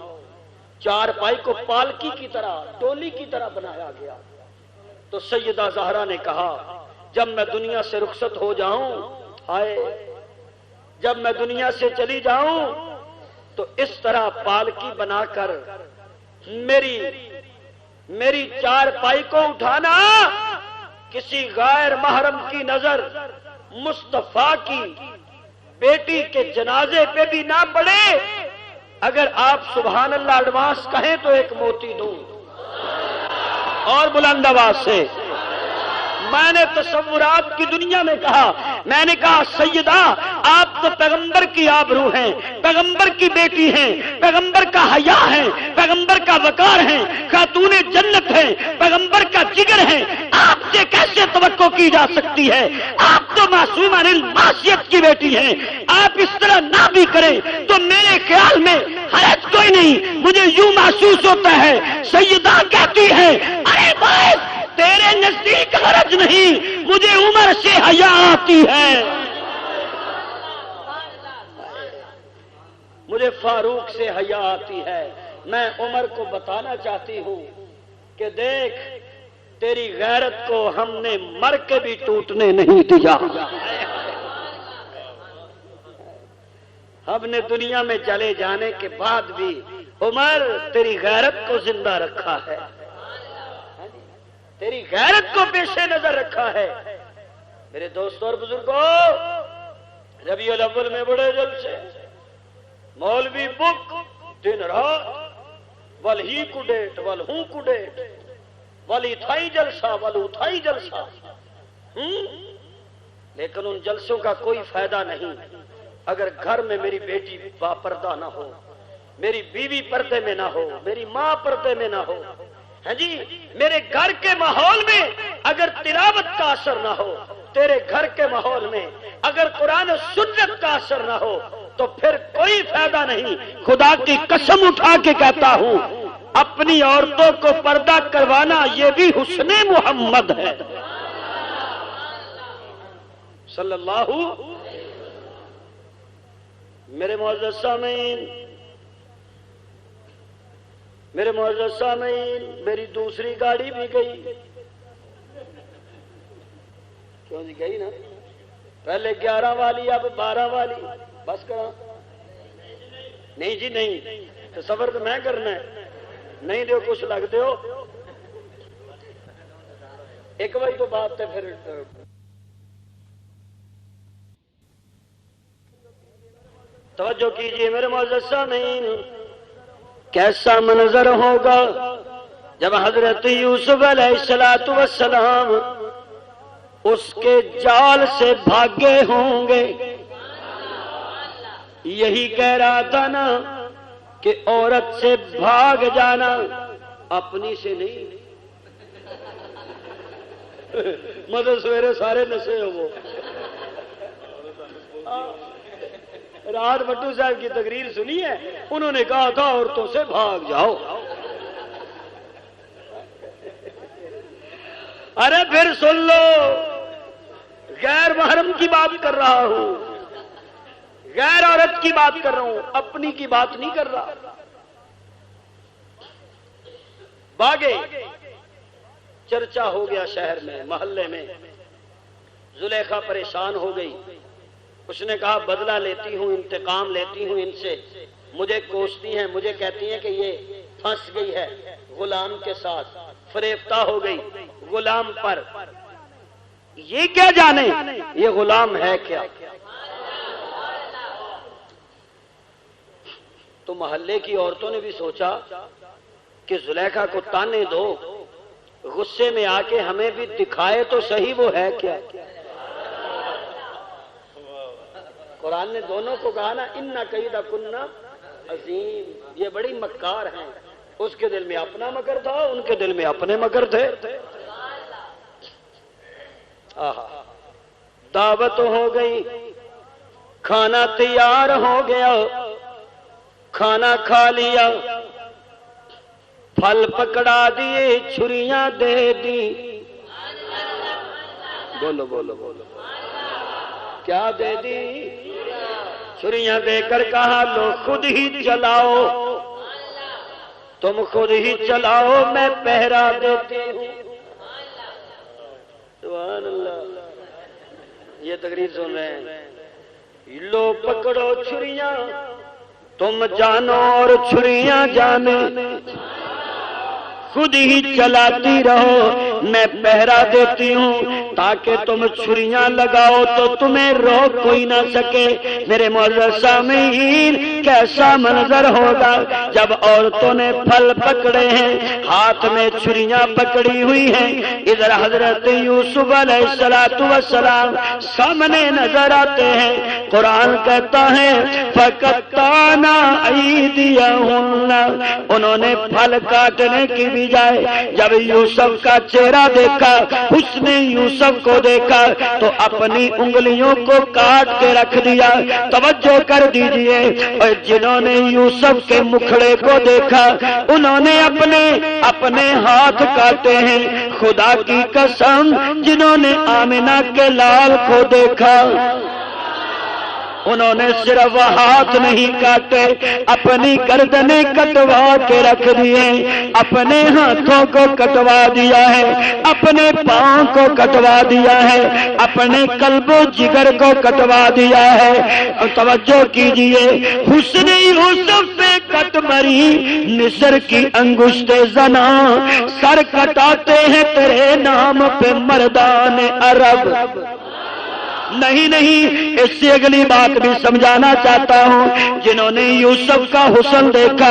چار پائی کو پالکی کی طرح، ڈولی کی طرح بنایا گیا۔ تو سیدہ زہرا نے کہا جب میں دنیا سے رخصت ہو جاؤں، ہائے جب میں دنیا سے چلی جاؤں تو اس طرح پالکی بنا کر میری چار پائی کو اٹھانا، کسی غیر محرم کی نظر مصطفیٰ کی بیٹی کے جنازے پہ بھی نہ پڑے۔ اگر آپ سبحان اللہ ایڈوانس کہیں تو ایک موتی دوں، اور بلند آواز سے۔ میں نے تصورات کی دنیا میں کہا، میں نے کہا سیدہ آپ تو پیغمبر کی آبرو ہیں، پیغمبر کی بیٹی ہیں، پیغمبر کا حیا ہیں، پیغمبر کا وقار ہیں، خاتون جنت ہیں، پیغمبر کا جگر ہیں، آپ سے کیسے توقع کی جا سکتی ہے؟ آپ تو معصومہ المعصیت کی بیٹی ہیں، آپ اس طرح نہ بھی کریں تو میرے خیال میں حرج کوئی نہیں۔ مجھے یوں محسوس ہوتا ہے سیدہ کہتی ہے ارے بھائی تیرے نزدیک حرج نہیں، مجھے عمر سے حیا آتی ہے، مجھے فاروق سے حیا آتی ہے۔ میں عمر کو بتانا چاہتی ہوں کہ دیکھ تیری غیرت کو ہم نے مر کے بھی ٹوٹنے نہیں دیا، ہم نے دنیا میں چلے جانے کے بعد بھی عمر تیری غیرت کو زندہ رکھا ہے، تیری غیرت کو پیش نظر رکھا ہے۔ میرے دوستوں اور بزرگوں، ربیع الاول میں بڑے جلسے، مولوی بک دن رات، ول ہی کو ڈیٹ ول ہوں کو ڈیٹ، ول اتھائی جلسہ ول اتھائی جلسہ، لیکن ان جلسوں کا کوئی فائدہ نہیں اگر گھر میں میری بیٹی باپردہ نہ ہو، میری بیوی پردے میں نہ ہو، میری ماں پردے میں نہ ہو، ہاں جی میرے گھر کے ماحول میں اگر تلاوت کا اثر نہ ہو، تیرے گھر کے ماحول میں اگر قرآن و سنت کا اثر نہ ہو تو پھر کوئی فائدہ نہیں۔ خدا کی قسم اٹھا کے کہتا ہوں اپنی عورتوں کو پردہ کروانا یہ بھی حسن محمد ہے صلی اللہ۔ میرے معزز سامعین، میرے معزز سامعین، میری دوسری گاڑی بھی گئی، کیوں جی گئی نا، پہلے 11 والی اب 12 والی، بس کرا نہیں جی نہیں، تو سفر تو میں کرنا ہے، نہیں دیو کچھ لگ دیو، ایک بھائی تو بات ہے پھر۔ توجہ کیجئے میرے معزز سامعین، کیسا منظر ہوگا جب حضرت یوسف علیہ السلام اس کے جال سے بھاگے ہوں گے۔ یہی کہہ رہا تھا نا کہ عورت سے بھاگ جانا اپنی سے نہیں، مطلب سویرے سارے نشے ہو وہ رات بٹو صاحب کی تقریر سنی ہے، انہوں نے کہا تھا عورتوں سے بھاگ جاؤ. ارے پھر سن لو، غیر محرم کی بات کر رہا ہوں، غیر عورت کی بات کر رہا ہوں، اپنی کی بات نہیں کر رہا. باگے چرچا ہو گیا شہر میں، محلے میں. زلیخا پریشان ہو گئی. اس نے کہا بدلہ لیتی ہوں، انتقام لیتی ہوں ان سے. مجھے کوستی ہیں، مجھے کہتی ہیں کہ یہ پھنس گئی ہے غلام کے ساتھ، فریفتہ ہو گئی غلام پر. یہ کیا جانے یہ غلام ہے کیا. تو محلے کی عورتوں نے بھی سوچا کہ زلیخا کو تانے دو، غصے میں آ کے ہمیں بھی دکھائے تو صحیح وہ ہے کیا. قرآن نے دونوں کو کہا نا اِنَّ کَیْدَکُنَّ عظیم، یہ بڑی مکار ہیں. اس کے دل میں اپنا مکر تھا، ان کے دل میں اپنے مکر تھے. دعوت ہو گئی، کھانا تیار ہو گیا، کھانا کھا لیا، پھل پکڑا دیے، چھریاں دے دی. بولو بولو بولو، کیا دے دی؟ چھریاں دے کر کہا لو خود ہی چلاؤ، تم خود ہی چلاؤ، میں پہرا دیتی ہوں. سبحان اللہ. یہ تقریر سن رہے ہیں. لو پکڑو چھریاں، تم جانو اور چھریاں جانے، خود ہی چلاتی رہو، میں پہرا دیتی ہوں تاکہ تم چھریاں لگاؤ تو تمہیں روک کوئی نہ سکے. میرے معزز سامعین، کیسا منظر ہوگا جب عورتوں نے پھل پکڑے ہیں، ہاتھ میں چھریاں پکڑی ہوئی ہیں. ادھر حضرت یوسف علیہ السلام سامنے نظر آتے ہیں. قرآن کہتا ہے فَقَطَّعْنَا أَيْدِيَهُنَّ، انہوں نے پھل کاٹنے کی بجائے جب یوسف کا چہرہ دیکھا، حسن یوسف کو دیکھا تو اپنی انگلیوں کو کاٹ کے رکھ دیا. توجہ کر دیجئے، اور جنہوں نے یوسف کے مکھڑے کو دیکھا انہوں نے اپنے ہاتھ کاٹے ہیں. خدا کی قسم، جنہوں نے آمنہ کے لال کو دیکھا انہوں نے صرف ہاتھ نہیں کاٹے، اپنی گردنیں کٹوا کے رکھ دیے، اپنے ہاتھوں کو کٹوا دیا ہے، اپنے پاؤں کو کٹوا دیا ہے، اپنے قلب و جگر کو کٹوا دیا ہے. توجہ کیجئے، حسن یوسف پہ کٹ مری نسر کی انگشت زنا، سر کٹاتے ہیں تیرے نام پہ مردان عرب. نہیں، اس سے اگلی بات بھی سمجھانا چاہتا ہوں. جنہوں نے یوسف کا حسن دیکھا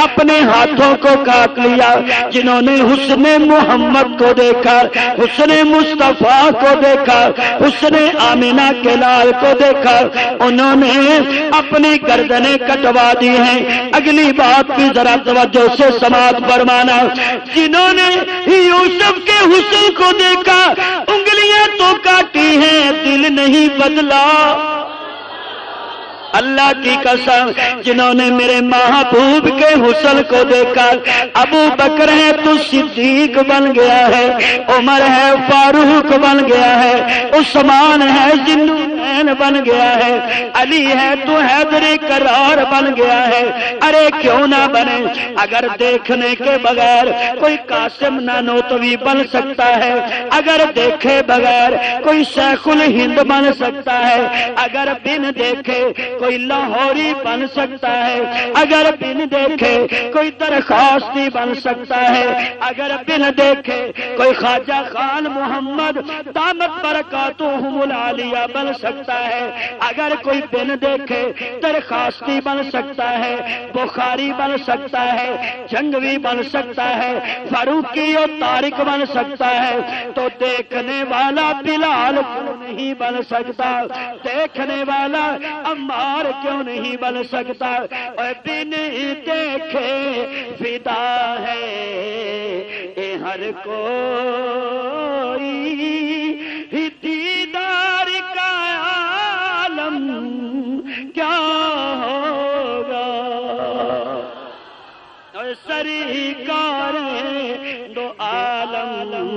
اپنے ہاتھوں کو کاٹ لیا، جنہوں نے حسن محمد کو دیکھا، حسن مصطفیٰ کو دیکھا، حسن آمنہ کے لال کو دیکھا، انہوں نے اپنی گردنیں کٹوا دی ہیں. اگلی بات بھی ذرا توجہ سے سماعت فرمانا. جنہوں نے یوسف کے حسن کو دیکھا انگلیاں تو کاٹی ہیں، دل نہیں بدلا. اللہ کی قسم، جنہوں نے میرے محبوب کے حسن کو دیکھا، ابو بکر ہے تو صدیق بن گیا ہے، عمر ہے فاروق بن گیا ہے، عثمان ہے ذوالنورین بن گیا ہے، علی ہے تو حیدر کرار بن گیا ہے. ارے کیوں نہ بنے؟ اگر دیکھنے کے بغیر کوئی قاسم نانوتوی بن سکتا ہے، اگر دیکھے بغیر کوئی شیخ الہند بن سکتا ہے، اگر بن دیکھے کوئی لاہوری بن سکتا ہے، اگر بن دیکھے کوئی درخواستی بن سکتا ہے، اگر بن دیکھے کوئی خواجہ خان محمد دامت برکاتہم العالیہ بن سکتا ہے، اگر کوئی بن دیکھے درخواستی بن سکتا ہے، بخاری بن سکتا ہے، جنگوی بن سکتا ہے، فاروقی اور طارق بن سکتا ہے، تو دیکھنے والا بلال کیوں نہیں بن سکتا؟ دیکھنے والا عمار کیوں نہیں بن سکتا؟ اور بن دیکھے فدا ہے ہر کوئی دیدار کا عالم کیا ہوگا، اور سرکار دو عالم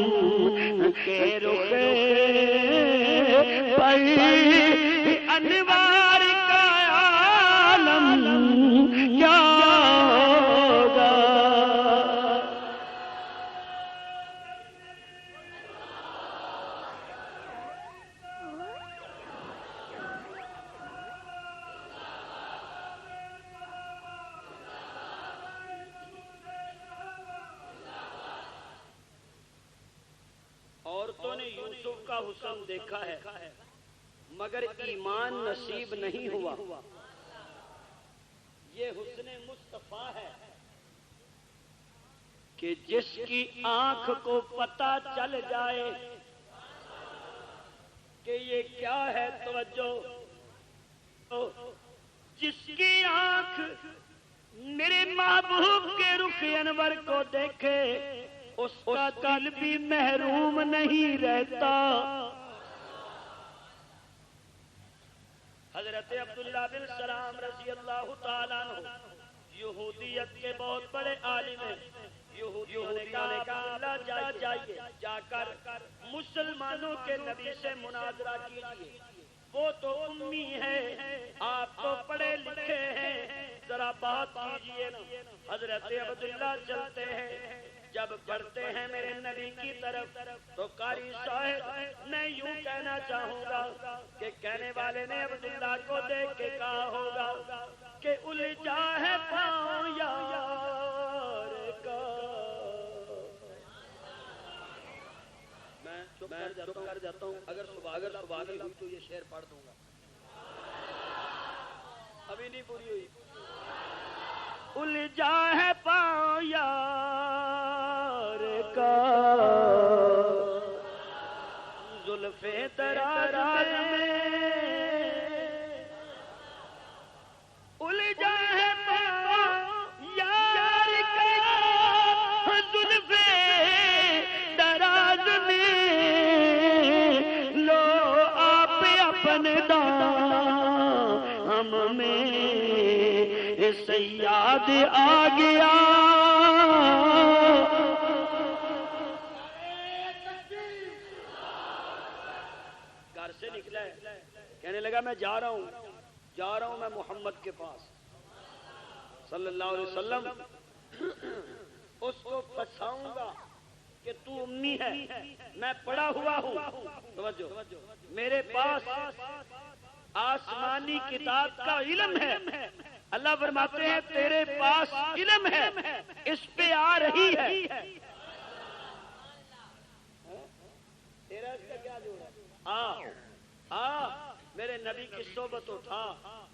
کے رخ پر انوار کا عالم کیا ہوگا۔ عورتوں نے یوسف کا حسن دیکھا ہے مگر ایمان نصیب نہیں ہوا۔ یہ حسن مصطفیٰ ہے کہ جس کی آنکھ کو پتہ چل جائے کہ یہ کیا ہے، توجہ، جس کی آنکھ میرے محبوب کے رخ انور کو دیکھے اس کا دل بھی محروم نہیں رہتا۔ حضرت عبداللہ بن سلام رضی اللہ تعالیٰ عنہ یہودیت کے بہت بڑے عالم ہیں۔ یہودیوں نے کہا جائیے جا کر مسلمانوں کے نبی سے مناظرہ کیجیے، وہ تو امی ہے، آپ تو پڑھے لکھے ہیں، ذرا بات کیجیے نا۔ حضرت عبداللہ چلتے ہیں، جب بڑھتے ہیں میرے نبی کی طرف تو قاری صاحب میں یوں کہنا چاہوں گا کہ کہنے والے نے عبداللہ کو دیکھ کے کہا ہوگا کہ الجھا ہے پاؤں یار کا۔ میں چپ کر جاتا ہوں، اگر صبح ہوئی تو یہ شعر پڑھ دوں گا، ابھی نہیں پوری ہوئی۔ الجھا ہے پاؤں یار کا زلف دراز میں، الجھا ہے پاؤں یار کا زلف دراز میں، لو آپ اپنے دام میں سیاد آ گیا۔ گھر سے نکلا ہے، کہنے لگا میں جا رہا ہوں میں محمد کے پاس صلی اللہ علیہ وسلم، اس کو پھنساؤں گا کہ تو امی ہے، میں پڑھا ہوا ہوں، توجہ، میرے پاس آسمانی کتاب کا علم ہے۔ اللہ فرماتے ہیں تیرے پاس علم ہے، اس پہ آ رہی ہے۔ تیرا اس کا کیا جوڑا؟ میرے نبی کی صحبت اٹھا،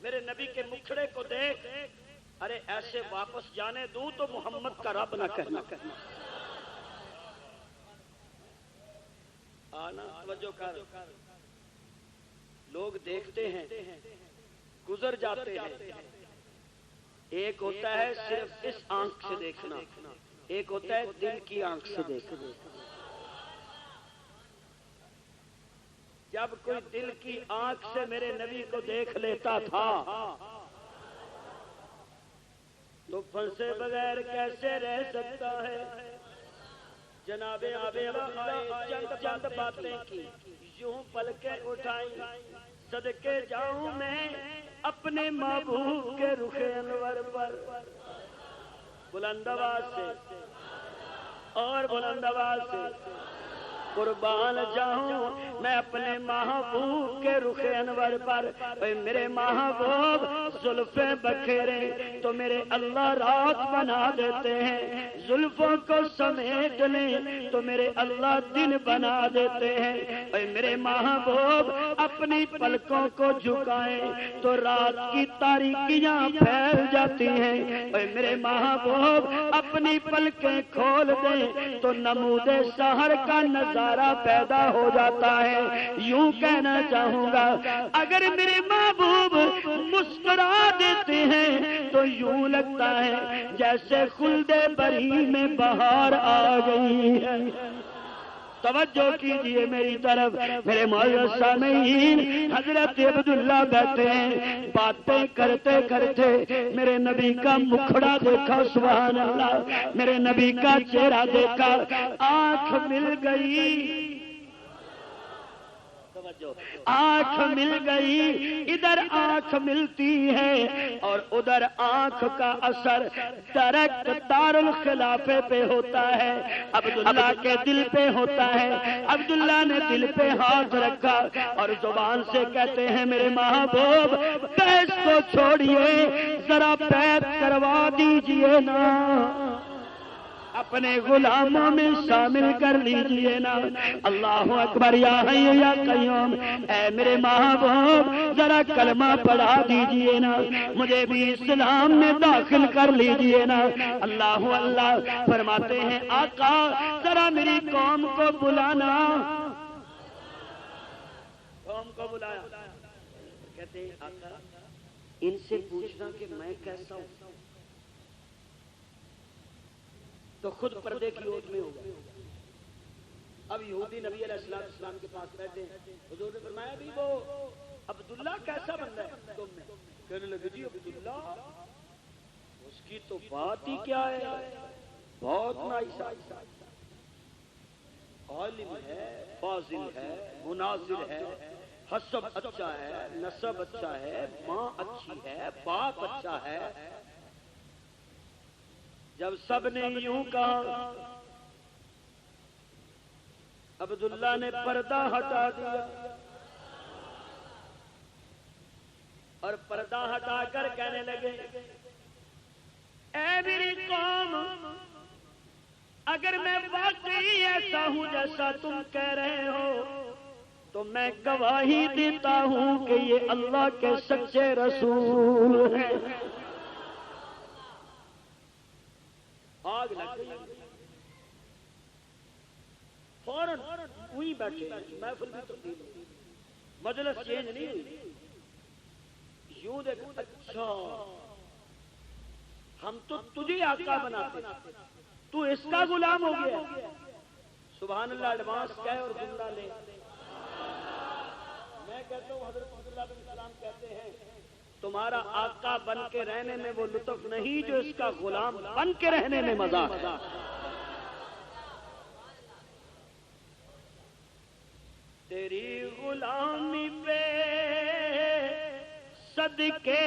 میرے نبی کے مکھڑے کو دیکھ، ارے ایسے واپس جانے دوں تو محمد کا رب نہ کہنا۔ آنا توجہ کر، لوگ دیکھتے ہیں گزر جاتے ہیں، ایک ہوتا ہے صرف اس آنکھ سے دیکھنا، ایک ہوتا ہے دل کی آنکھ سے دیکھنا۔ جب کوئی دل کی آنکھ سے میرے نبی کو دیکھ لیتا تھا تو پھنسے بغیر کیسے رہ سکتا ہے؟ جناب چند باتیں کی، یوں پلکیں اٹھائیں، صدقے جاؤں میں اپنے محبوب کے رخ انور پر، بلند آواز سے اور بلند آواز سے قربان جاؤں میں اپنے محبوب کے رخ انور پر۔ اے میرے محبوب زلفیں بکھیرے تو میرے اللہ رات بنا دیتے ہیں، زلفوں کو سمیٹ لیں تو میرے اللہ دن بنا دیتے ہیں۔ اے میرے محبوب اپنی پلکوں کو جھکائیں تو رات کی تاریکیاں پھیل جاتی ہیں۔ اے میرے محبوب اپنی پلکیں کھول دیں تو نمود سحر کا نظارہ پیدا ہو جاتا ہے۔ یوں کہنا چاہوں گا اگر میرے محبوب مسکرا دیتے ہیں تو یوں لگتا ہے جیسے خلد بری میں بہار آ گئی ہے۔ توجہ کیجئے میری طرف میرے معزز سامعین، حضرت عبداللہ بیٹھے ہیں، باتیں کرتے کرتے میرے نبی کا مکھڑا دیکھا، سبحان اللہ، میرے نبی کا چہرہ دیکھا، آنکھ مل گئی، آنکھ مل گئی، ادھر آنکھ ملتی ہے اور ادھر آنکھ کا اثر ڈائریکٹ دارالخلافے پہ ہوتا ہے، عبداللہ کے دل پہ ہوتا ہے۔ عبداللہ نے دل پہ ہاتھ رکھا اور زبان سے کہتے ہیں میرے محبوب بحث کو چھوڑیے، ذرا بیعت کروا دیجئے نا، اپنے غلاموں میں شامل کر لیجئے نا۔ اللہ اکبر، یا حی یا قیوم، اے میرے محبوب ذرا کلمہ پڑھا دیجئے نا، مجھے بھی اسلام میں داخل کر لیجئے نا۔ اللہ اللہ فرماتے ہیں آقا ذرا میری قوم کو بلانا، قوم کو بلایا، کہتے ہیں آقا ان سے پوچھنا کہ میں کیسا ہوں، تو خود پردے کی اوٹ میں ہوگا۔ اب یہودی نبی علیہ السلام کے پاس بیٹھے ہیں، حضور نے فرمایا بھی وہ عبداللہ کیسا بندہ ہے تم میں؟ کہنے لگے جی عبداللہ اس کی تو بات ہی کیا ہے، بہت نائس عالم ہے، فاضل ہے، مناظر ہے، حسب اچھا ہے، نسب اچھا ہے، ماں اچھی ہے، باپ اچھا ہے۔ جب سب نے یوں کہا عبداللہ نے پردہ ہٹا دیا اور پردہ ہٹا کر کہنے لگے اے میری قوم، اگر میں واقعی ایسا ہوں جیسا تم کہہ رہے ہو تو میں گواہی دیتا ہوں کہ یہ اللہ کے سچے رسول ہیں۔ آگ لگ گئی، فوراً وہی بیٹھے، محفل بھی تبدیل ہوئی، مجلس چینج نہیں ہوئی، یوں دیکھ اچھا ہم تو تجھے آقا بناتے تو اس کا غلام ہو گیا۔ سبحان اللہ، ایڈوانس کہے اور جملہ لے۔ میں کہتا ہوں حضرت عبداللہ بن سلام کہتے ہیں تمہارا آقا بن کے رہنے میں وہ لطف نہیں جو اس کا غلام بن کے رہنے میں مزہ ہے۔ تیری غلامی پہ صدقے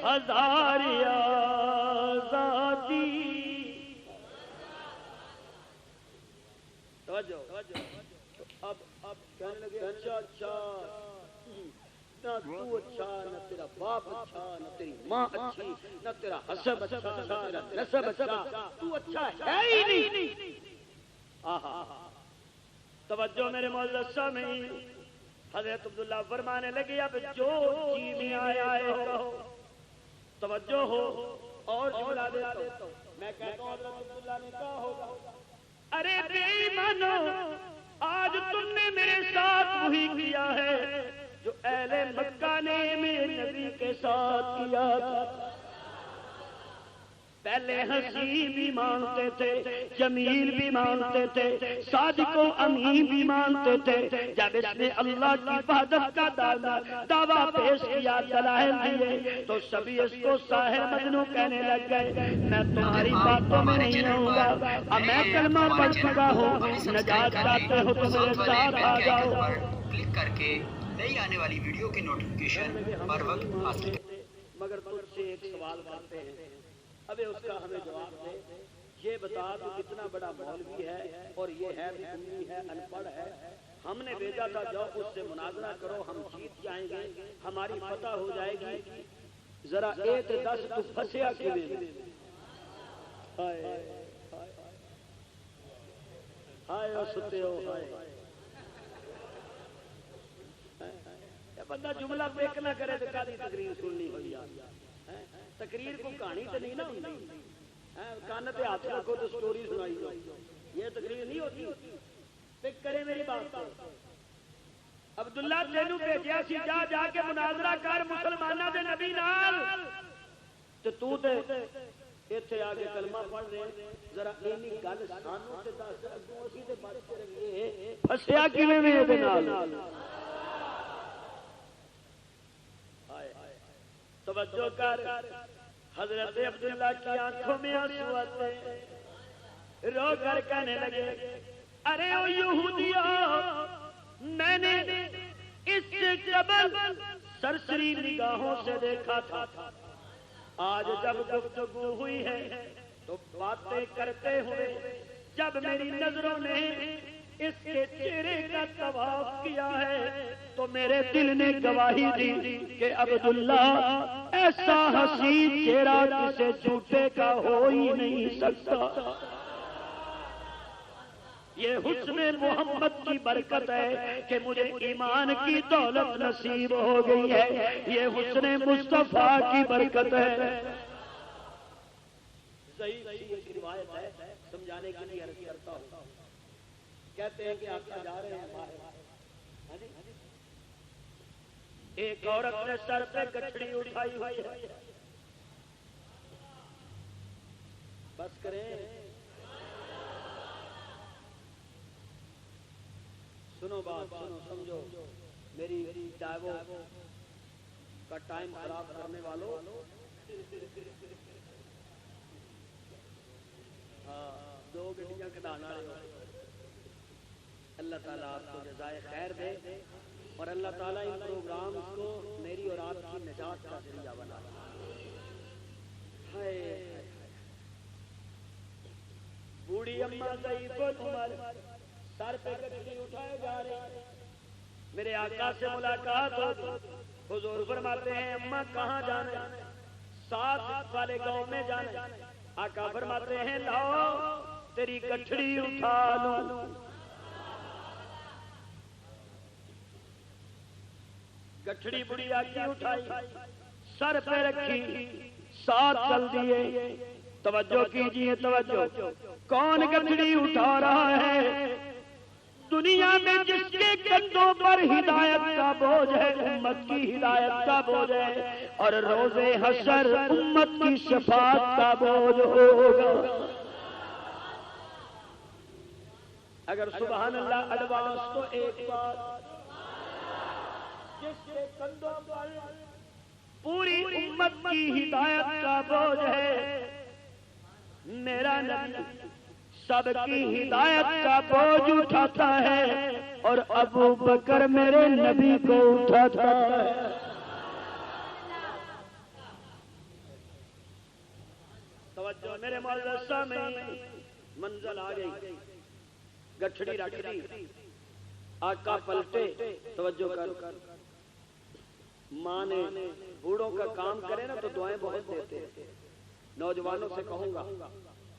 ہزار آزادی، اب کہنے لگے اچھا اچھا، نہ تو اچھا، نہ تیرا باپ اچھا، نہ تیری ماں اچھی، نہ تیرا حسب اچھا، نہ تیرا نسب اچھا، تو اچھا ہے ہی نہیں۔ آہا، توجہ میرے معزز سامعین، حضرت عبداللہ فرمانے لگے اب جو جی میں آیا ہے کہو، توجہ ہو، اور جملہ دیتا ہوں، میں کہتا ہوں حضرت عبداللہ نے کہا ہوگا ارے بے ایمانو، آج تم نے میرے ساتھ وہی کیا ہے جو اہل مکہ نے میرے نبی کے ساتھ کیا تھا۔ پہلے حسین بھی مانتے تھے، جمیل بھی مانتے تھے، صادق و امین بھی مانتے تھے، جب اس نے اللہ کی وحدت کا دعویٰ پیش کیا، دلائل دیے، تو سبھی اس کو ساحر مجنوں کہنے لگ گئے۔ میں تمہاری باتوں میں نہیں آؤں گا، اب میں کلمہ پڑھ چکا ہوں، نجات چاہتے ہو تو میرے ساتھ آ جاؤ۔ کلک کر کے نئی آنے والی ویڈیو کی نوٹیفیکیشن بر وقت حاصل کریں۔ مگر تجھ سے ایک سوال کرتے ہیں، ابھی اس کا ہمیں جواب دے، یہ بتا تو کتنا بڑا مولوی ہے اور یہ ہے بھی امی ہے، ان پڑھ ہے، ہم نے بھیجا تھا جاؤ اس سے مناظرہ کرو، ہم جیت جائیں گے، ہماری فتح ہو جائے گی، ذرا ایک دس تو پھنسیا کے میں ہائے او ستے ہو، ہائے بندہ جملہ پیک نہ کرے تو کالی تقریر سننی ہوئی، تقریر کو کہانی تو نہیں نہ ہوتی، کان پہ ہاتھ رکھو تو سٹوری سنائی جائے، یہ تقریر نہیں ہوتی۔ پک کرے میری بات کو، عبداللہ تینوں بھیجیا سی جا جا کے مناظرہ کر مسلمانوں دے نبی نال تے تو تے ایتھے آ کے کلمہ پڑھ رہے ہیں ذرا اینی گل سانوں تے دس اگوں اسی تے بچ کے رہیے پھسیا کیویں میں دے نال توجہ کر حضرت عبداللہ کی آنکھوں میں آنسو آتے رو کر کہنے لگے ارے او یہودیوں میں نے اس جبل سرسری نگاہوں سے دیکھا تھا آج جب گفتگو ہوئی ہے تو باتیں کرتے ہوئے جب میری نظروں نے اس کے چہرے کا طواف کیا ہے تو میرے دل نے گواہی دی کہ عبداللہ ایسا حسین چہرہ کسے جھوٹے کا ہو ہی نہیں سکتا یہ حسن محمد کی برکت ہے کہ مجھے ایمان کی دولت نصیب ہو گئی ہے یہ حسن مصطفیٰ کی برکت ہے صحیح ایک روایت ہے سمجھانے کے لیے عرض کرتا ہوں کہتے ہیں کہ آپ جا رہے ہیں ایک عورت نے سر پہ گٹھڑی اٹھائی ہوئی ہے بس کریں سنو بات سنو سمجھو میری دعووں کا ٹائم خراب کرنے والوں دو گڈیاں کٹانا اللہ تعالیٰ آپ کو جزائے خیر دے اور اللہ تعالیٰ ان پروگرام کو میری اور آپ کی نجات کا ذریعہ بنا بوڑھی اماں ضعیف العمر سر پہ گٹھڑی اٹھائے جا رہے میرے آقا سے ملاقات ہو حضور فرماتے ہیں اماں کہاں جانا ساتھ والے گاؤں میں جانا آقا فرماتے ہیں لاؤ تیری گٹھڑی اٹھا لوں گٹھڑی بڑھیا کی اٹھائی سر پہ رکھی ساتھ چل دیے توجہ کیجئے توجہ کون گٹھڑی اٹھا رہا ہے دنیا میں جس کے کندھوں پر ہدایت کا بوجھ ہے امت کی ہدایت کا بوجھ ہے اور روز حشر امت کی شفاعت کا بوجھ ہوگا اگر سبحان اللہ ایڈوانس تو ایک بات جس کے کندھوں پر پوری امت کی ہدایت کا بوجھ ہے میرا نبی سب کی ہدایت کا بوجھ اٹھاتا ہے اور ابو بکر میرے نبی کو اٹھاتا ہے توجہ میرے مدرسہ میں منزل آ گئی گٹھڑی رکھ دی آقا پلٹے توجہ کر ماں نے بوڑھوں کا کام کرے نا تو دعائیں بہت دیتے ہیں نوجوانوں سے کہوں گا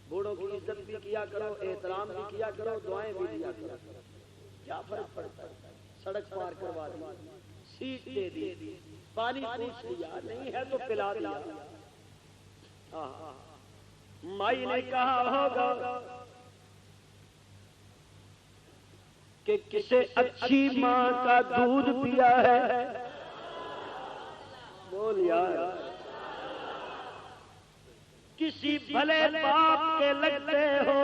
بوڑھوں کی عزت بھی کیا کرو احترام بھی کیا کرو دعائیں بھی دیا کرو کیا فرق پڑتا ہے سڑک پار کروا دی سیٹ دے دی پانی پوچھ لیا نہیں ہے تو پلا دیا مائی نے کہا ہوگا کہ کسے اچھی ماں کا دودھ پیا ہے بول یار کسی بھلے باپ کے لگتے ہو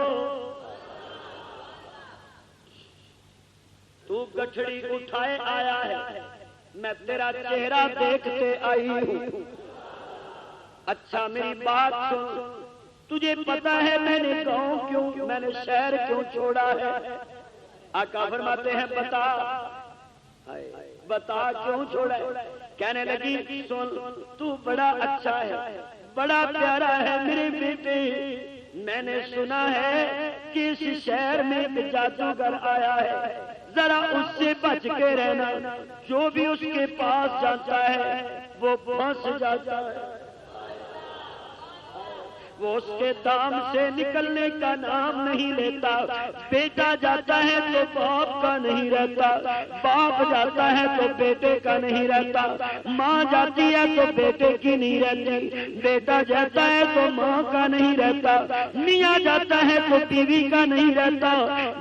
تو گٹھڑی اٹھائے آیا ہے میں تیرا چہرہ دیکھتے آئی ہوں اچھا میری بات سن تجھے پتا ہے میں نے گاؤں کیوں میں نے شہر کیوں چھوڑا ہے آقا فرماتے ہیں بتا کیوں چھوڑا ہے کہنے لگی سن تو بڑا اچھا ہے بڑا پیارا ہے میرے بیٹے میں نے سنا ہے کہ اس شہر میں ایک جادوگر آیا ہے ذرا اس سے بچ کے رہنا جو بھی اس کے پاس جاتا ہے وہ پھنس جاتا ہے وہ اس کے دام سے نکلنے کا نام نہیں لیتا بیٹا جاتا ہے تو باپ کا نہیں رہتا، باپ جاتا ہے تو بیٹے کا نہیں رہتا، ماں جاتی ہے تو بیٹے کی نہیں رہتی، بیٹا جاتا ہے تو ماں کا نہیں رہتا، میاں جاتا ہے تو بیوی کا نہیں رہتا،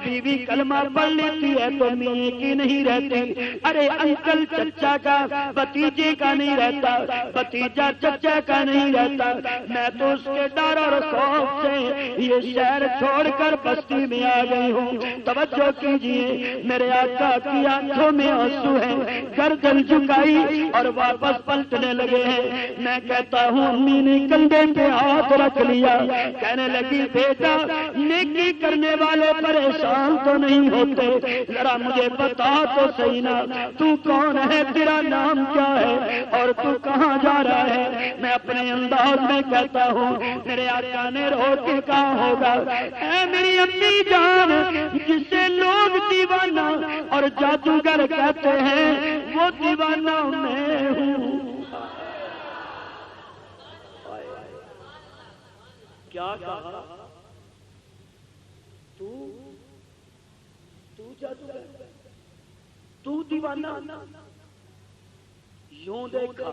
بیوی کلمہ پڑھ لیتی ہے تو میاں کی نہیں رہتی، ارے انکل چچا کا بھتیجے کا نہیں رہتا، بھتیجا چچا کا نہیں رہتا۔ میں تو اس کے ڈر اور خوف سے یہ شہر چھوڑ کر بستی میں آ گئی ہوں۔ توجہ کیجئے، میرے آقا کی آنکھوں میں آنسو ہیں، گردن جھکائی اور واپس پلٹنے لگے ہیں۔ میں کہتا ہوں امی نے کندھے پہ ہاتھ رکھ لیا، کہنے لگی بیٹا نیکی کرنے والے پریشان تو نہیں ہوتے، ذرا مجھے بتا تو صحیح نا تو کون ہے، تیرا نام کیا ہے اور تو کہاں جا رہا ہے؟ میں اپنے انداز میں کہتا ہوں میرے آقا نے رو کے کہا ہوگا اے میری امی جان، جسے لوگ دیوانہ اور جادوگر کہتے ہیں وہ دیوانہ میں ہوں۔ کیا کہا؟ تو جادوگر، تو دیوانہ؟ یوں دیکھا،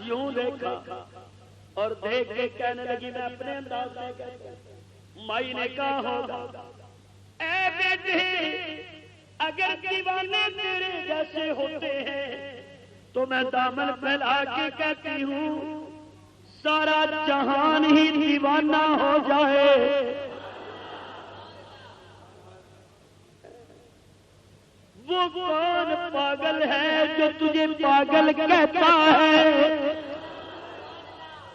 یوں دیکھا اور دیکھ کے کہنے لگی، میں اپنے انداز میں کہتا ہوں، مائی نے کہا ہوگا اے بیٹے اگر دیوانے تیرے جیسے ہوتے ہیں تو میں دامن پھیلا کے کہتی ہوں سارا جہان ہی دیوانہ ہو جائے۔ وہ کون پاگل ہے جو تجھے پاگل کہتا ہے؟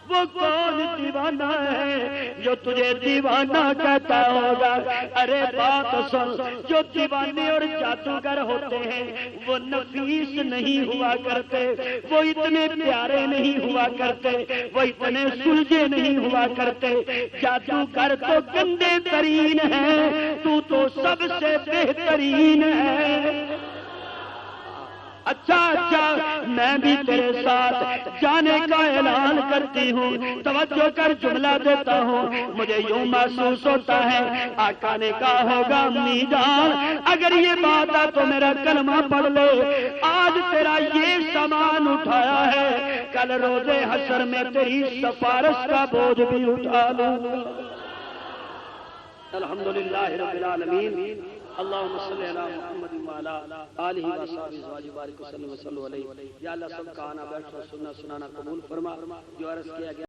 وہ کون دیوانہ ہے جو تجھے دیوانہ کہتا ہوگا؟ ارے بات سن، جو دیوانے اور جادوگر ہوتے ہیں وہ نفیس نہیں ہوا کرتے، وہ اتنے پیارے نہیں ہوا کرتے، وہ اتنے سلجھے نہیں ہوا کرتے۔ جادوگر تو گندے ترین ہیں، تو سب سے بہترین ہے۔ اچھا اچھا، میں بھی تیرے ساتھ جانے کا اعلان کرتی ہوں، توجہ کر جملہ دیتا ہوں۔ مجھے یوں محسوس ہوتا ہے آقا نے کہا ہوگا امی جان اگر یہ بات ہے تو میرا کلمہ پڑھ لے، آج تیرا یہ سامان اٹھایا ہے، کل روز حشر میں تیری سفارش کا بوجھ بھی اٹھا لوں گا۔ الحمدللہ رب العالمین، اللہم صلی علی محمد وعلی آلہ وصحبہ وبارک وسلم علیہ۔ یا اللہ سب کا آنا بیٹھنا سننا سنانا قبول فرما، جو عرض کیا گیا